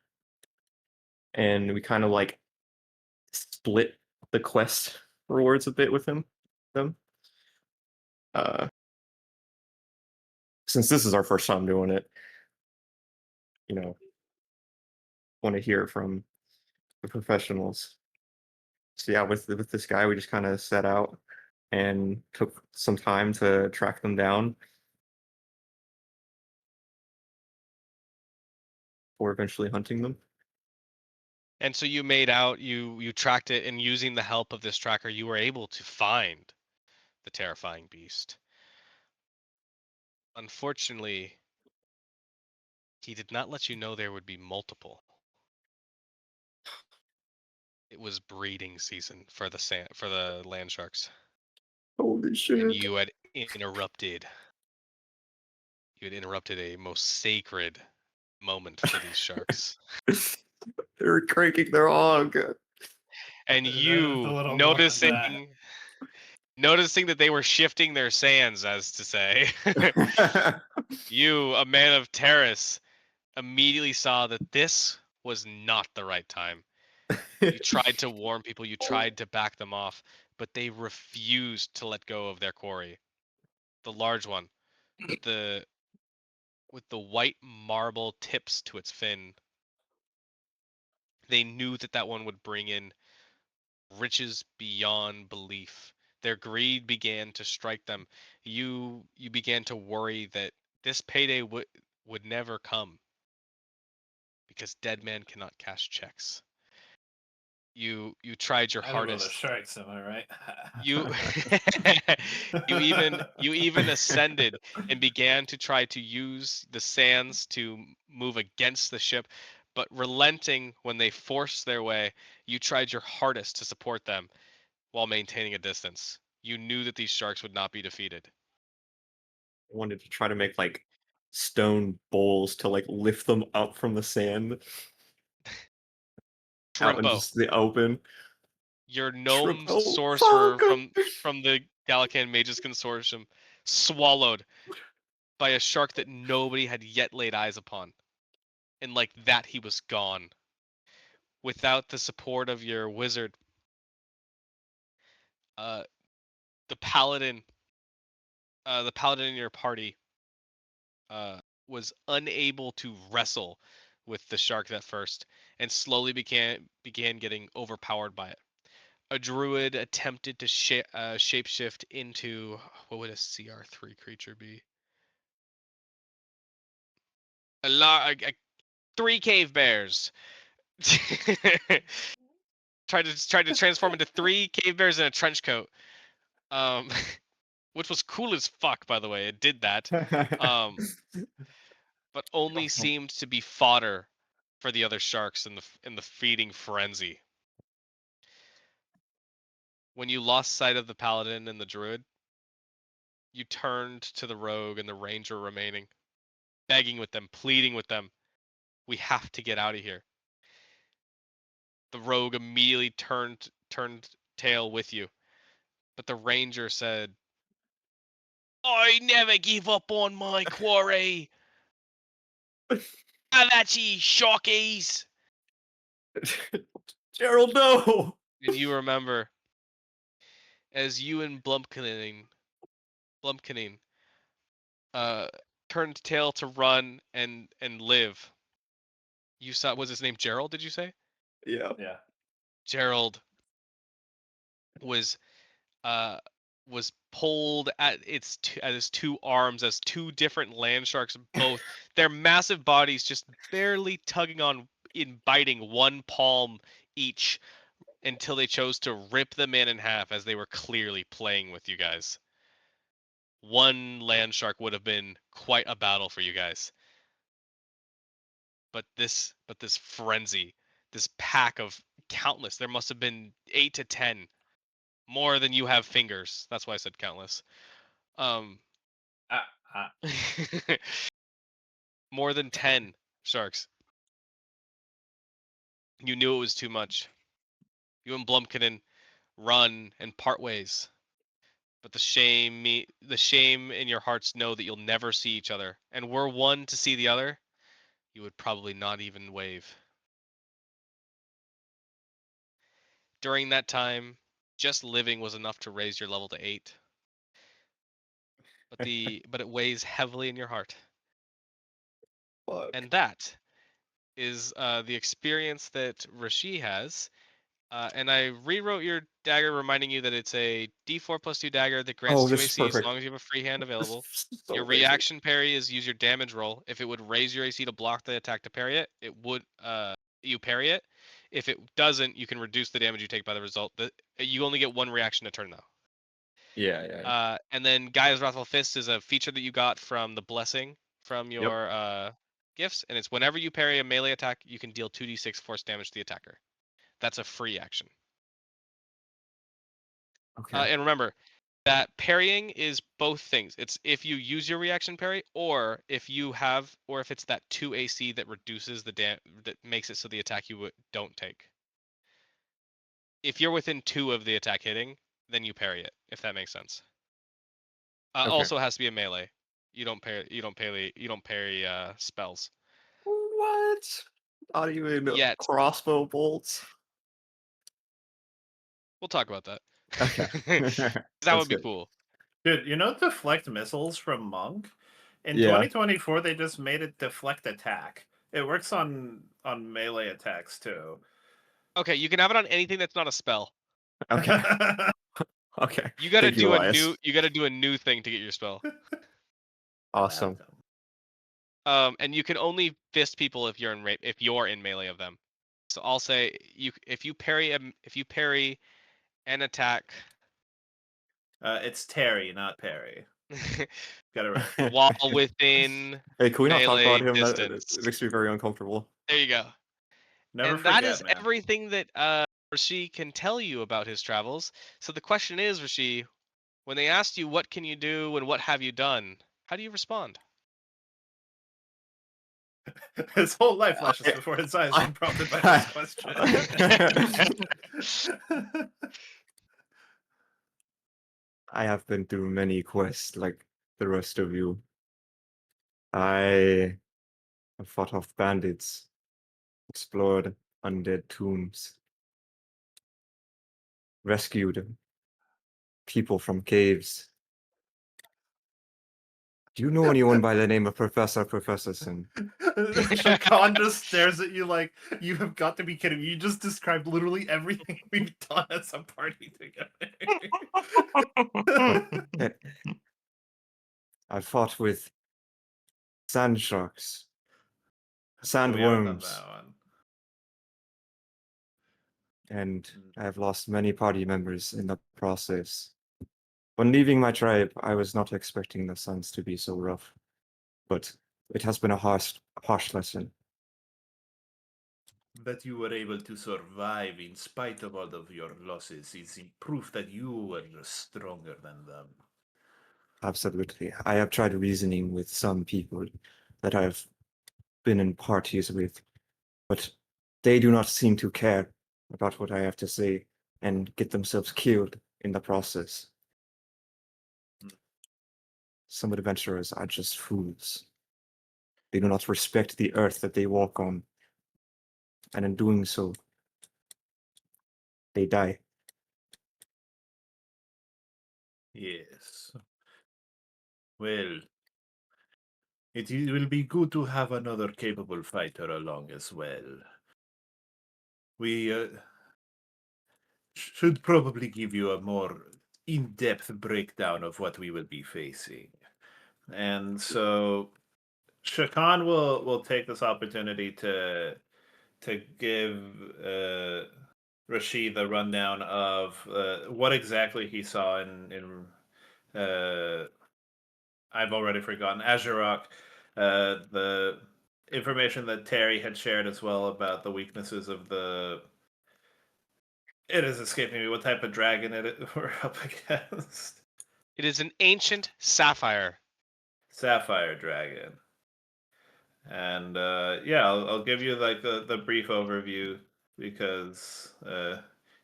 And we kind of like split the quest rewards a bit with them. Uh, since this is our first time doing it, you know, want to hear from the professionals. So yeah, with this guy, we just kind of set out and took some time to track them down before eventually hunting them. And so you tracked it, and using the help of this tracker, you were able to find the terrifying beast. Unfortunately, he did not let you know there would be multiple. It was breeding season for the land sharks, Holy and shit! you had interrupted a most sacred moment for these sharks. They're cranking their hog. And That is a you little more than that. noticing that they were shifting their sands, as to say, you, a man of Terrace, immediately saw that this was not the right time. You tried to warn people, you tried to back them off, but they refused to let go of their quarry. The large one with the white marble tips to its fin. They knew that that one would bring in riches beyond belief. Their greed began to strike them. You began to worry that this payday would never come because dead man cannot cash checks. You tried your I don't know the hardest. sharks, am I right? You you even ascended and began to try to use the sands to move against the ship, but relenting when they forced their way, you tried your hardest to support them while maintaining a distance. You knew that these sharks would not be defeated. Wanted to try to make like stone bowls to like lift them up from the sand out in Trimpo, just the open. your gnome Triple sorcerer fuck! from the Gallican Mages Consortium, swallowed by a shark that nobody had yet laid eyes upon. And like that, he was gone. Without the support of your wizard, uh, the paladin, the paladin in your party, uh, was unable to wrestle with the shark at first, and slowly began getting overpowered by it. a druid attempted to shapeshift into, what would a CR3 creature be? Three cave bears. tried to transform into three cave bears in a trench coat. Um, which was cool as fuck, by the way. It did that. But only seemed to be fodder for the other sharks in the feeding frenzy. When you lost sight of the paladin and the druid, you turned to the rogue and the ranger remaining, begging with them, pleading with them, "We have to get out of here." The rogue immediately turned tail with you, but the ranger said, "I never give up on my quarry. Have at ye, sharkies!" Gerald, no! And you remember, as you and Blumpkinning uh, turned tail to run and live. You saw, was his name Gerald? Did you say? Yeah. Yeah. Gerald was uh was pulled at his two arms as two different land sharks, both their massive bodies just barely tugging on in biting one palm each until they chose to rip them in half as they were clearly playing with you guys. One land shark would have been quite a battle for you guys. But this frenzy, this pack of countless, there must have been 8 to 10, more than you have fingers. That's why I said countless. Um Ah, ah. more than 10 sharks. You knew it was too much. You and Blumpkinen run and part ways. But the shame in your hearts know that you'll never see each other. And were one to see the other, you would probably not even wave. During that time, just living was enough to raise your level to 8. But it weighs heavily in your heart. Fuck. And that is the experience that Rashi has. And I rewrote your dagger, reminding you that it's a D4 plus 2 dagger that grants Oh, 2 this is AC as perfect. long as you have a free hand This available. is so Your amazing. reaction parry is use your damage roll. If it would raise your AC to block the attack to parry it, it would you parry it. If it doesn't, you can reduce the damage you take by the result. You only get one reaction a turn though. Yeah. And then Gaia's Wrathful Fist is a feature that you got from the blessing from Yep. your gifts, and it's whenever you parry a melee attack, you can deal 2d6 force damage to the attacker. That's a free action. Okay. And remember that parrying is both things. It's if you use your reaction parry, or if it's that 2 AC that reduces that makes it so the attack you don't take. If you're within 2 of the attack hitting, then you parry it. If that makes sense. Okay. Also has to be a melee. You don't parry spells. What? Not even Yet. crossbow bolts? We'll talk about that. Okay. That That's would be good. cool. Dude, you know deflect missiles from Monk? In Yeah. 2024, they just made it deflect attack. It works on melee attacks too. Okay, you can have it on anything that's not a spell. Okay. Okay. You gotta Thank you, do Elias. a new thing to get your spell. Awesome. Welcome. And you can only fist people if you're in melee of them. So I'll say if you parry an attack It's Terry, not Perry. Got it right. while within Hey, can we not talk melee about him? distance. It makes me very uncomfortable. There you go. Never And that forget, is man. everything that Rashi can tell you about his travels. So the question is, Rashi, when they asked you what can you do and what have you done, how do you respond? His whole life flashes I- before his eyes, I- unprompted by this question. I have been through many quests like the rest of you. I have fought off bandits, explored undead tombs, rescued people from caves, Do you know anyone by the name of Professorson? Shakan just stares at you like, you have got to be kidding me. You just described literally everything we've done as a party together. Eh, I fought with sand sharks, Yeah, we haven't done sandworms, that one. and I have lost many party members in the process. When leaving my tribe, I was not expecting the suns to be so rough, but it has been a harsh lesson. That you were able to survive in spite of all of your losses is proof that you were stronger than them. Absolutely. I have tried reasoning with some people that I've been in parties with, but they do not seem to care about what I have to say and get themselves killed in the process. Some adventurers are just fools. They do not respect the earth that they walk on, and in doing so, they die. Yes. Well, will be good to have another capable fighter along as well. We should probably give you a more in-depth breakdown of what we will be facing. And so Shakan will take this opportunity to give Rashid a rundown of what exactly he saw in I've already forgotten Azurok, the information that Terry had shared as well about the weaknesses of the. It is escaping me what type of dragon we're up against. It is an ancient sapphire. Sapphire dragon. And yeah, I'll give you like the brief overview because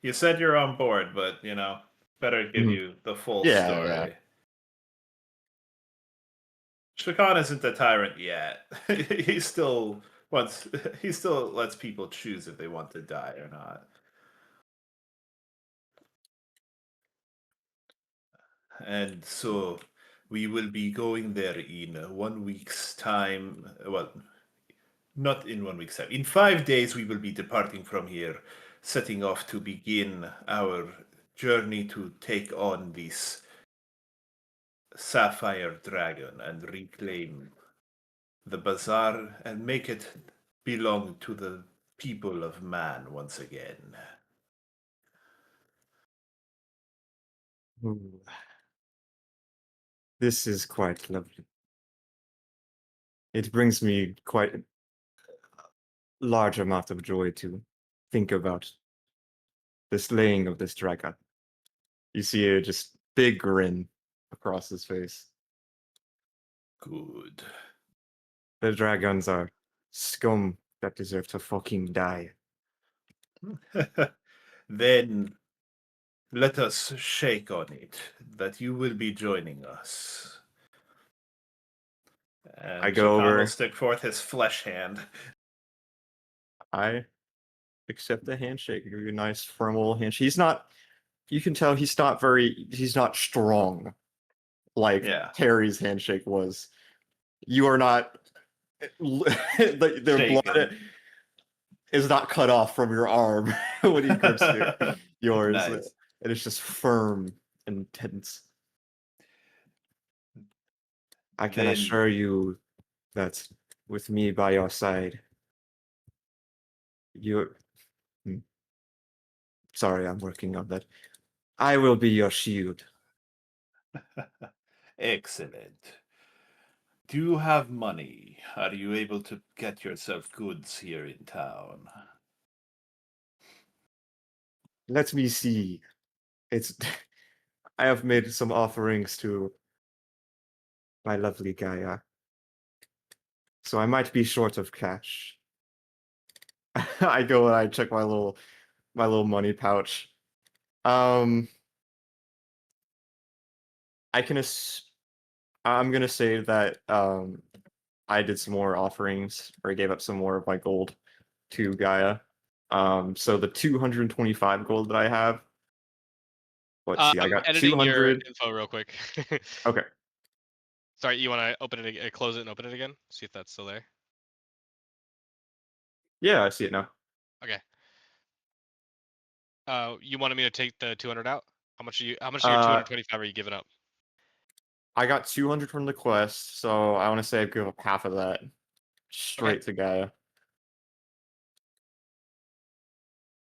you said you're on board, but better give Mhm. you the full Yeah, yeah. story. Shakan isn't a tyrant yet. he still wants. He still lets people choose if they want to die or not. And so we will be going there in 1 week's time. Well, not in 1 week's time. In 5 days, we will be departing from here, setting off to begin our journey to take on this sapphire dragon and reclaim the bazaar and make it belong to the people of man once again. Ooh. This is quite lovely. It brings me quite a large amount of joy to think about the slaying of this dragon. You see a just big grin across his face. Good. The dragons are scum that deserve to fucking die. Then let us shake on it that you will be joining us. I And go Shakan will over, stick forth his flesh hand. I accept the handshake. Give you a nice firm little handshake. He's not, you can tell he's not strong like Yeah. Harry's handshake was. You are not, the Shaken. blood is not cut off from your arm when he grips yours. Nice. It is just firm and tense. I can Then assure you that with me by your side, you. Sorry, I'm working on that. I will be your shield. excellent. Do you have money? Are you able to get yourself goods here in town? Let me see. It's. I have made some offerings to my lovely Gaia, so I might be short of cash. I go and I check my little money pouch. I can I'm gonna say that I did some more offerings or I gave up some more of my gold to Gaia. So the 225 gold that I have. Let's see, I I'm got editing your 200. info real quick. Okay. Sorry, you want to open it, close it, and open it again? See if that's still there. Yeah, I see it now. Okay. You wanted me to take the 200 out? How much are you? How much of your Uh, 225 are you giving up? I got 200 from the quest, so I want to say I give up half of that Okay. straight to Gaia.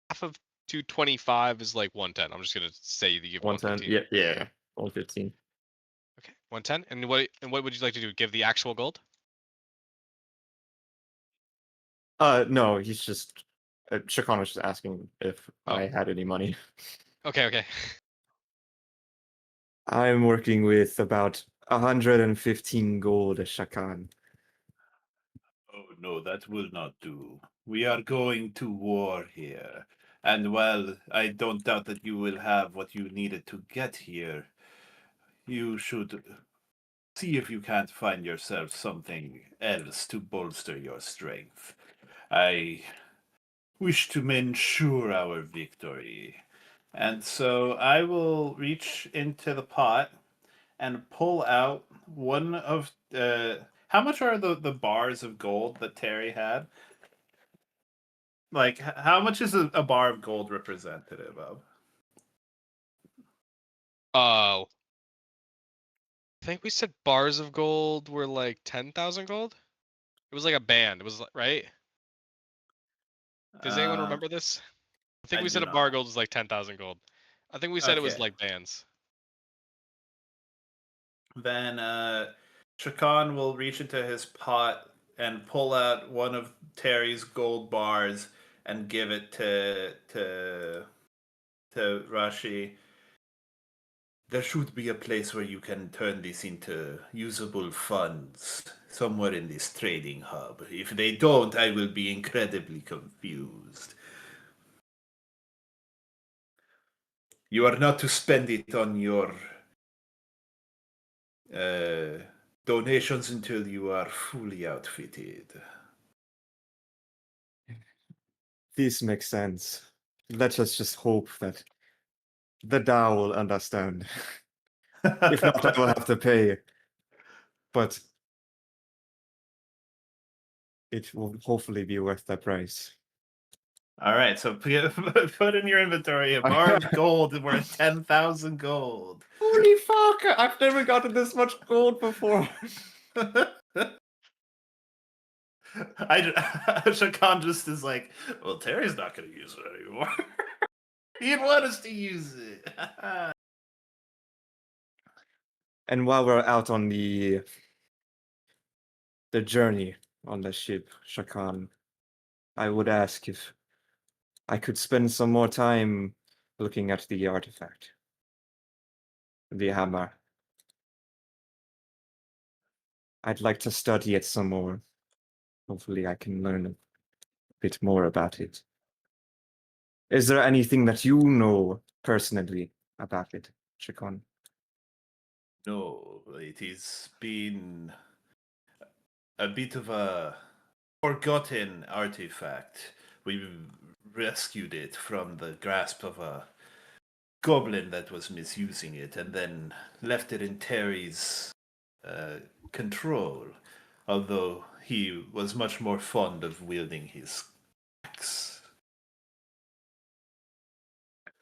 Half of 225 is like 110. I'm just gonna say you give 110. 115. Yeah, 115. Okay, 110. And what would you like to do? Give the actual gold? No, he's just Shakan was just asking if Oh, I had any money. okay, okay. I'm working with about 115 gold, Shakan. Oh, no, that will not do. We are going to war here. And while I don't doubt that you will have what you needed to get here, you should see if you can't find yourself something else to bolster your strength. I wish to ensure our victory. And so I will reach into the pot and pull out one of how much are the bars of gold that Terry had? Like how much is a bar of gold representative of? Oh, I think we said bars of gold were like 10,000 gold. It was like a band. It was right. Does anyone remember this? I think I we do said a bar of not. gold was like 10,000 gold. I think we said it was Okay. like bands. Then Shakan will reach into his pot and pull out one of Terry's gold bars and give it to Rashi. There should be a place where you can turn this into usable funds somewhere in this trading hub. If they don't, I will be incredibly confused. You are not to spend it on your uh, donations until you are fully outfitted. This makes sense. Let us just hope that the Tao will understand. If not, I will have to pay. But it will hopefully be worth the price. All right, so put in your inventory a bar of gold worth 10,000 gold. Holy fuck! I've never gotten this much gold before. Shakan just is like, well, Terry's not going to use it anymore. He'd want us to use it. And while we're out on the journey on the ship, Shakan, I would ask if I could spend some more time looking at the artifact. The hammer. I'd like to study it some more. Hopefully I can learn a bit more about it. Is there anything that you know personally about it, Shakan? No, it has been a bit of a forgotten artifact. We rescued it from the grasp of a goblin that was misusing it and then left it in Terry's control, although he was much more fond of wielding his axe.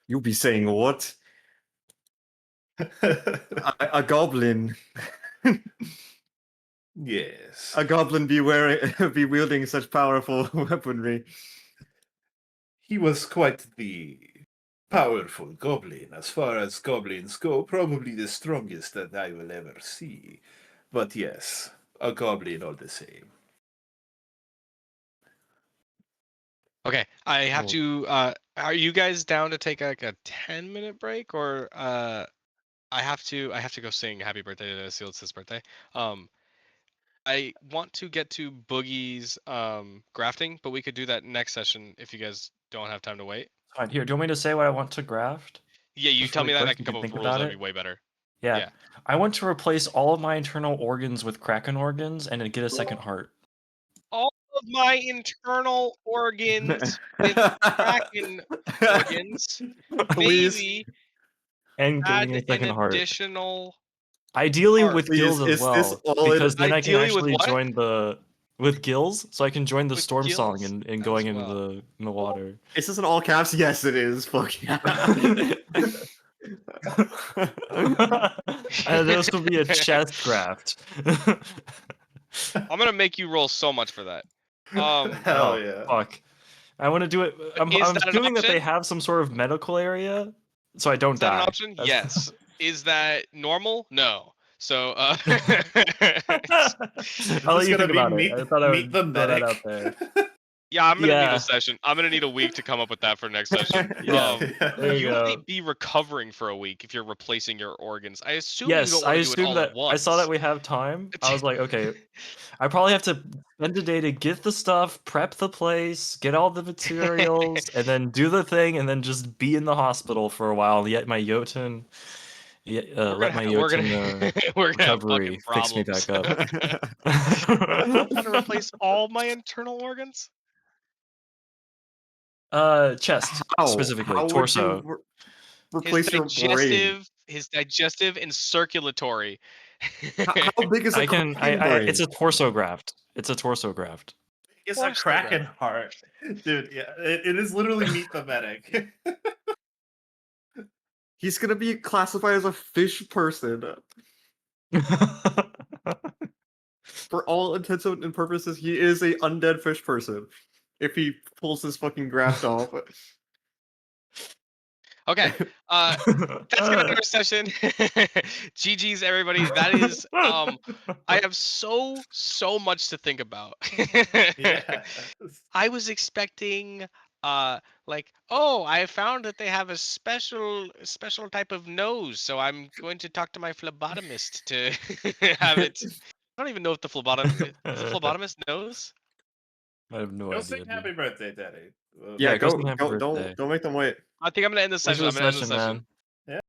You be saying what? A goblin. Yes. A goblin be wearing be wielding such powerful weaponry. He was quite the powerful goblin. As far as goblins go, probably the strongest that I will ever see. But yes, a goblin all the same. Okay, I have Oh. to. Are you guys down to take like a 10-minute break, or I have to. I have to go sing "Happy Birthday" to Seal's birthday. Um, I want to get to Boogie's grafting, but we could do that next session if you guys don't have time to wait. Fine. Here, do you want me to say what I want to graft? Yeah, you Just tell really me that, and I quick, can you come can up with think rules. about That'd be it. way better. Yeah. Yeah. I want to replace all of my internal organs with Kraken organs and then get a second heart. All of my internal organs with Kraken organs, Please. maybe And give add me a an second heart. additional Ideally Art. with Please, gills as is this well, all it because then I can Ideally with actually what? join the with gills, so I can join the With storm song gills and as going into well. the water. Is this in all caps? Yes, it is. Fuck yeah. This will be a chest craft. I'm gonna make you roll so much for that. Um, Hell Oh, yeah. fuck. I want to do it. I'm is I'm that an assuming that they option? have some sort of medical area, so I don't Is that an die. option? That's- Yes. Is that normal? No. So, Is I'll let this you gonna think be about it. I thought I meet would the throw that out medic? there. yeah, I'm gonna need a Yeah, session. I'm gonna need a week to come up with that for next session. yeah. There you You go. might be recovering for a week if you're replacing your organs. I assume you Yes, don't I want to do it assume all at that I saw that once. we have time. I was like, okay, I probably have to spend a day to get the stuff, prep the place, get all the materials, and then do the thing, and then just be in the hospital for a while. Yet my Jotun, let my We're Jotun gonna we're gonna have recovery fucking fix me problems. back up. Want to replace all my internal organs? Chest How? specifically, How would you torso. replace your brain? His digestive and circulatory. How big is a I can. Kraken It's brain? a torso graft. It's a torso graft. It's a Torso Kraken graft. heart. Dude, yeah, it is literally meet the medic. He's gonna be classified as a fish person. For all intents and purposes, he is a undead fish person. If he pulls his fucking graft off. Okay. That's gonna end our session. GG's everybody. That is I have so much to think about. Yes. I was expecting like, oh, I found that they have a special type of nose, so I'm going to talk to my phlebotomist to have it. I don't even know if the phlebotomist does the phlebotomist knows? I have no Go idea, sing happy dude. birthday, Daddy. Yeah, Yeah, go go sing happy go birthday. don't make them wait. I think I'm gonna end the Thanks session. for I'm the gonna end the session, session. man.